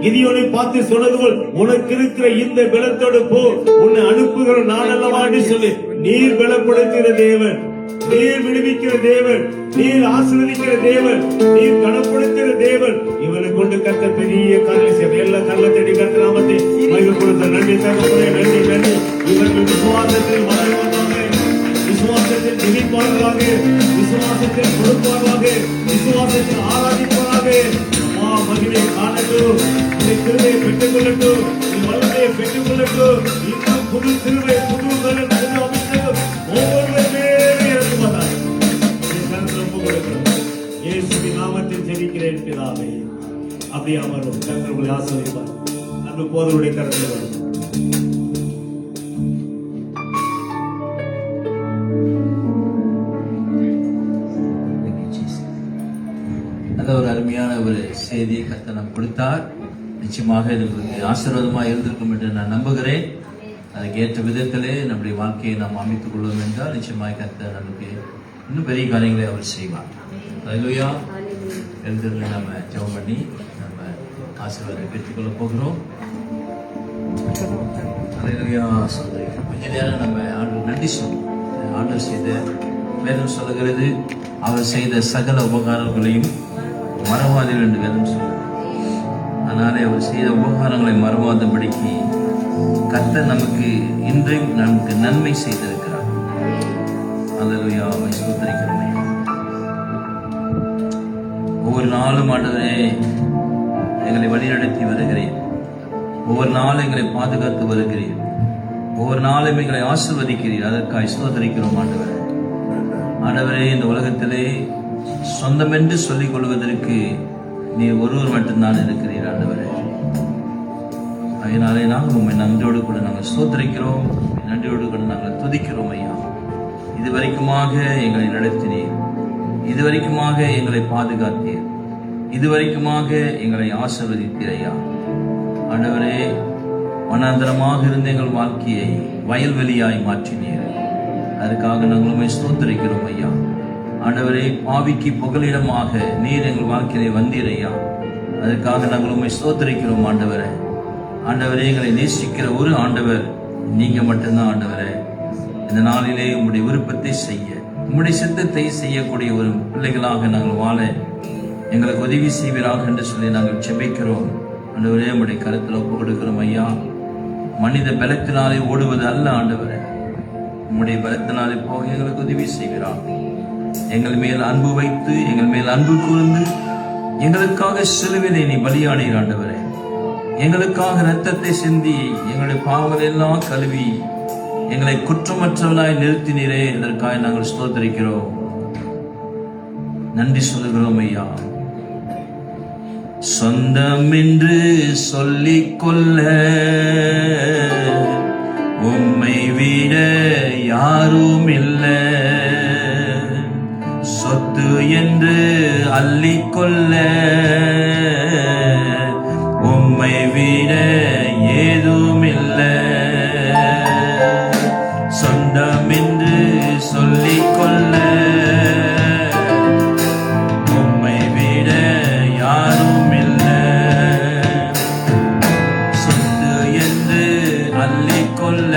C: கிதியோனை பார்த்து சொன்னது போல், உனக்கு இருக்கிற இந்த பலத்தோடு போ, உன்னை அனுப்புகிற நான் அல்லவா என்று சொல்லி நீர் பலப்படுத்துகிற தேவன், நீர் விடுவிக்கிற தேவன், நீர் ஆசீர்வதிக்கிற தேவன், நீர் கனப்படுத்துகிற தேவன். இவனை கொண்டு கர்த்தர் பெரிய காரியம் செய்ய எல்லா கல்ல தேடி கர்த்தர் நாமத்தை மகிமைப்படுத்த நன்றி தகப்பனே, நன்றி நன்றி. இவர்கள் விசுவாசத்தில் வளருவதாக, விசுவாசத்தில் ஜெபிப்பார்கள். துதிப்பார்களாக, விசுவாசத்தில் கொடுப்பார்களாக, விசுவாசத்தில் ஆராதிப்பார்களாக. மகிமை காணட்டும், கிருபையை பெற்றுக் கொள்ளட்டும், வல்லமையை பெற்றுக் கொள்ளட்டும். இன்னும் புது கிருபை, புது பலன், புது அபிஷேகம் ஒவ்வொருவருமே இறங்குவதாக ஒப்பு கொடுக்கிறோம். இயேசுவின் நாமத்தில் ஜெபிக்கிறேன் பிதாவே. அப்படியே அமரும். கர்த்தர் உங்களை ஆசீர்வதிப்பார். அன்பு போதருடைய கருத்தில் வரும்.
A: நல்ல ஒரு அருமையான ஒரு செய்தியை கர்த்தர் நமக்கு கொடுத்தார். நிச்சயமாக இது உங்களுக்கு ஆசீர்வாதமாக இருந்திருக்கும் என்று நான் நம்புகிறேன். அதுக்கு ஏற்ற விதத்திலே நம்முடைய வாழ்க்கையை நாம் அமைத்துக் கொள்வோம் என்றால் நிச்சயமாக கர்த்தர் நமக்கு இன்னும் பெரிய காரியங்களை அவர் செய்வார். அல்லேலூயா. எழுந்திருந்து நம்ம ஜெபம் பண்ணி நம்ம ஆசீர்வாதத்தை பெற்றுக்கொள்ள போகிறோம். அல்லேலூயா. கொஞ்ச நேரம் நம்ம ஆண்டவர் நன்றி சொல்லுவோம். ஆண்டவர் செய்த வேதம் சொல்லுகிறது, அவர் செய்த சகல உபகாரங்களையும் மறவாதீர்கள் என்று வேதம் சொல்லுகிறது. அதனாலே அவர் செய்த உபகாரங்களை மறவாதபடிக்கு கர்த்தர் நமக்கு இன்றையும் நமக்கு நன்மை செய்திருக்கிறார். அல்லேலூயா. அவரை ஸ்தோத்திரிக்கிறோம். ஒவ்வொரு நாளும் ஆண்டவரே எங்களை வழிநடத்தி வருகிறேன். ஒவ்வொரு நாளும் எங்களை பாதுகாத்து வருகிறீர். ஒவ்வொரு நாளும் எங்களை ஆசீர்வதிக்கிறீர். அதற்காக ஸ்தோத்திரிக்கிறோம் ஆண்டவரே. ஆண்டவரே, இந்த உலகத்திலே சொந்தமென்று சொல்லிக் கொள்வதற்கு நீர் ஒருவர் மட்டும்தான் இருக்கிறீர் ஆண்டவரே. அதனாலே நாங்கள் உண்மை நன்றியோடு கூட நாங்கள் ஸ்தோத்திரிக்கிறோம். நன்றியோடு கூட நாங்கள் துதிக்கிறோம் ஐயா. இதுவரைக்குமாக எங்களை நடத்தினீர், இதுவரைக்குமாக எங்களை பாதுகாத்தீர், இதுவரைக்குமாக எங்களை ஆசீர்வதித்தீர் ஐயா. ஆண்டவரே, வனாந்தரமாக இருந்த எங்கள் வாழ்க்கையை வயல்வெளியாய் மாற்றினீர். அதுக்காக நாங்கள் உண்மை ஸ்தோத்திரிக்கிறோம் ஐயா. ஆண்டவரே, பாவிக்கு புகலிடமாக நீர் எங்கள் வாழ்க்கையை வந்தீர் ஐயா. அதுக்காக நாங்கள் உண்மை ஸ்தோத்திரிக்கிறோம் ஆண்டவரே. ஆண்டவரே, எங்களை நேசிக்கிற ஒரு ஆண்டவர் நீங்க மட்டும்தான் ஆண்டவரே. இந்த நாளிலே உம்முடைய விருப்பத்தை செய்ய, உம்முடைய சித்தத்தை செய்யக்கூடிய ஒரு பிள்ளைகளாக நாங்கள் வாழ எங்களுக்கு உதவி செய்வீராக என்று சொல்லி நாங்கள் செபிக்கிறோம் ஆண்டவரே. உம்முடைய கருத்தில் ஒப்பு கொடுக்கிறோம் ஐயா. மனித பலத்தினாலே ஓடுவது அல்ல ஆண்டவரே, உம்முடைய பலத்தினாலே போக எங்களுக்கு உதவி செய்வீராக. எங்கள் மேல் அன்பு வைத்து, எங்கள் மேல் அன்பு கூர்ந்து, எங்களுக்காக சிலுவிலே நீ பலியானீர் ஆண்டவரே. எங்களுக்காக இரத்தத்தை சிந்தி எங்களுடைய பாவங்கள் எல்லாம் கழுவி எங்களை குற்றமற்றவனாய் நிறுத்தினீரே. இதற்காக நாங்கள் ஸ்தோத்திரிக்கிறோம், நன்றி சொல்லுகிறோம் ஐயா. சொந்தம் என்று சொல்லிக் கொள்ள உம்மை விட யாரும் இல்லை, சொத்து என்று அள்ளிக்கொள்ள உம்மை விட ஏதும் இல்லை. சொந்தம் என்று சொல்லிக் கொள்ள உம்மை விட யாரும் இல்லை, சொத்து என்று அள்ளிக்கொள்ள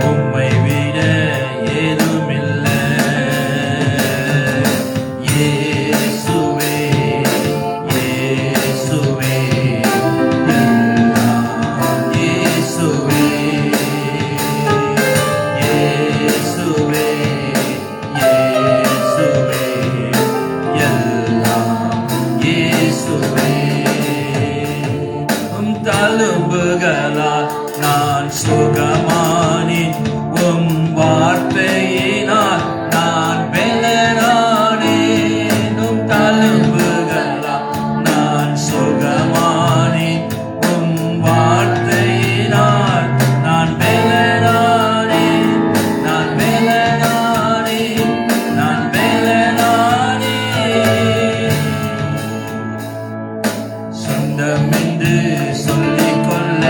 A: உம்மை விட ஏதும் இல்லை. இயேசுவே, இயேசுவே, எல்லாம் இயேசுவே, இயேசுவே, இயேசுவே, எல்லாம் இயேசுவே. உம் தழும்புகளால் நான் சுகமானேன், உம் வார்த்தையினால் நான் பெலனானேன். உம் தழும்புகளால் நான் சுகமானேன், உம் வார்த்தையினால் நான் பெலனானேன், நான் பெலனானேன், நான் பெலனானேன். சொந்தம் என்று சொல்லிக் கொள்ள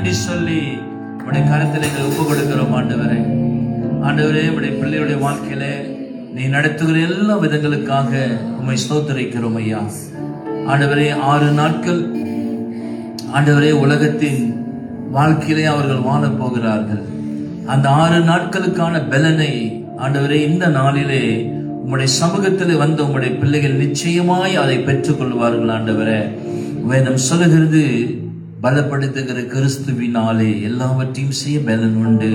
A: நன்றி சொல்லி உடைய கருத்தில் எங்களை ஒப்பு கொடுக்கிறோம் ஆண்டவரே. ஆண்டவரே, உடைய பிள்ளையுடைய வாழ்க்கையில நீ நடத்துகிற எல்லா விதங்களுக்காக உம்மை ஸ்தோத்திரிக்கிறோம் ஐயா. ஆண்டவரே, 6 நாட்கள் ஆண்டவரே உலகத்தின் வாழ்க்கையிலே அவர்கள் வாழப் போகிறார்கள். அந்த 6 நாட்களுக்கான பலனை ஆண்டவரே இந்த நாளிலே உம்முடைய சமூகத்தில் வந்த உம்முடைய பிள்ளைகள் நிச்சயமாய் அதை பெற்றுக் கொள்வார்கள். ஆண்டவரே, வேதம் சொல்லுகிறது, பலப்படுத்துகிற கிறிஸ்துவினாலே எல்லாவற்றையும் செய்ய பலன் உண்டு.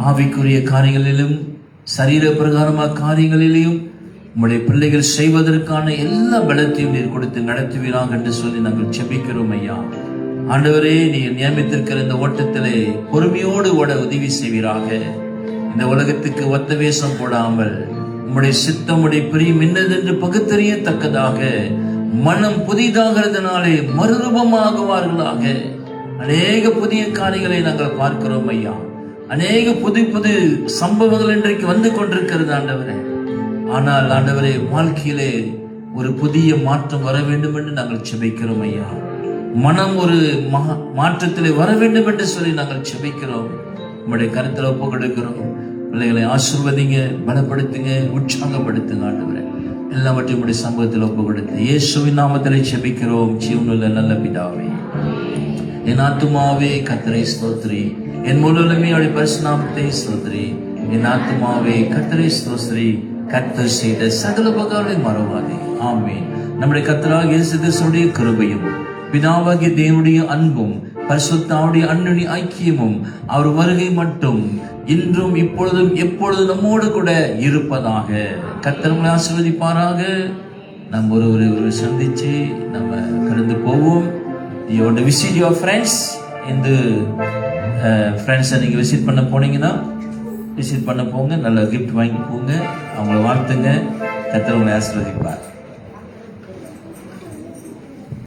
A: ஆவிக்குரிய காரியங்களிலும் சரீர பிரகாரமான காரியங்களிலும் உம்முடைய பிள்ளைகள் செய்வதற்கான எல்லா பலத்தையும் நீர் கொடுத்து நடத்துவீராக என்று சொல்லி நாங்கள் செபிக்கிறோம் ஐயா. ஆண்டவரே, நீர் நியமித்திருக்கிற இந்த ஓட்டத்திலே பொறுமையோடு ஓட உதவி செய்வீராக. இந்த உலகத்துக்கு ஒத்த வேஷம் போடாமல் உம்முடைய சித்தம் உடைய பிரியம் என்னதென்று பகுத்தறியத்தக்கதாக மனம் புதிதாகிறதுனாலே மறுரூபமாகுவார்களாக. அநேக புதிய காரியங்களை நாங்கள் பார்க்கிறோம் ஐயா. அநேக புது புது சம்பவங்கள் இன்றைக்கு வந்து கொண்டிருக்கிறது ஆண்டவரே. ஆனால் ஆண்டவரே, வாழ்க்கையிலே ஒரு புதிய மாற்றம் வர வேண்டும் என்று நாங்கள் செபிக்கிறோம் ஐயா. மனம் ஒரு மாற்றத்திலே வர வேண்டும் என்று சொல்லி நாங்கள் செபிக்கிறோம். உங்களுடைய கருத்தில் ஒப்பு கொடுக்கிறோம். பிள்ளைகளை ஆசீர்வதிங்க, பலப்படுத்துங்க, உற்சாகப்படுத்துங்க ஆண்டவரே. எல்லாவற்றையும் உங்களுடைய சமூகத்தில் ஒப்பு கொடுத்து இயேசுவின் நாமத்திலே செபிக்கிறோம் ஜீவனுள்ள நல்ல பிதாவே. என் ஆத்துமாவே கர்த்தரை ஸ்தோத்திரி, என் முழுவதுமே அவருடைய பரிசுநாமத்தை ஸ்தோத்திரி. என் ஆத்துமாவே கர்த்தரை ஸ்தோத்திரி, கர்த்தர் செய்த சகல உபகாரங்களை மறவாதே. ஆமென். நம்முடைய கர்த்தராகிய இயேசு கிறிஸ்துவின் கிருபையும் பிதாவாகிய தேவனுடைய அன்பும் பரிசுத்தாவுடைய அன்பின் ஐக்கியமும் அவர் வருகை மட்டும் இன்றும் இப்பொழுதும் எப்பொழுதும் நம்மோடு கூட இருப்பதாக. கர்த்தர் உங்களை ஆசீர்வதிப்பாராக. நம்ம ஒரு சந்திச்சு நம்ம கடந்து போவோம். You want to visit your friends? இந்த ஃப்ரெண்ட்ஸை நீங்கள் விசிட் பண்ண போனீங்கன்னா விசிட் பண்ண போங்க, நல்ல கிஃப்ட் வாங்கி போங்க, அவங்கள வாழ்த்துங்க. கர்த்தர் உங்களை ஆசீர்வதிப்பார்.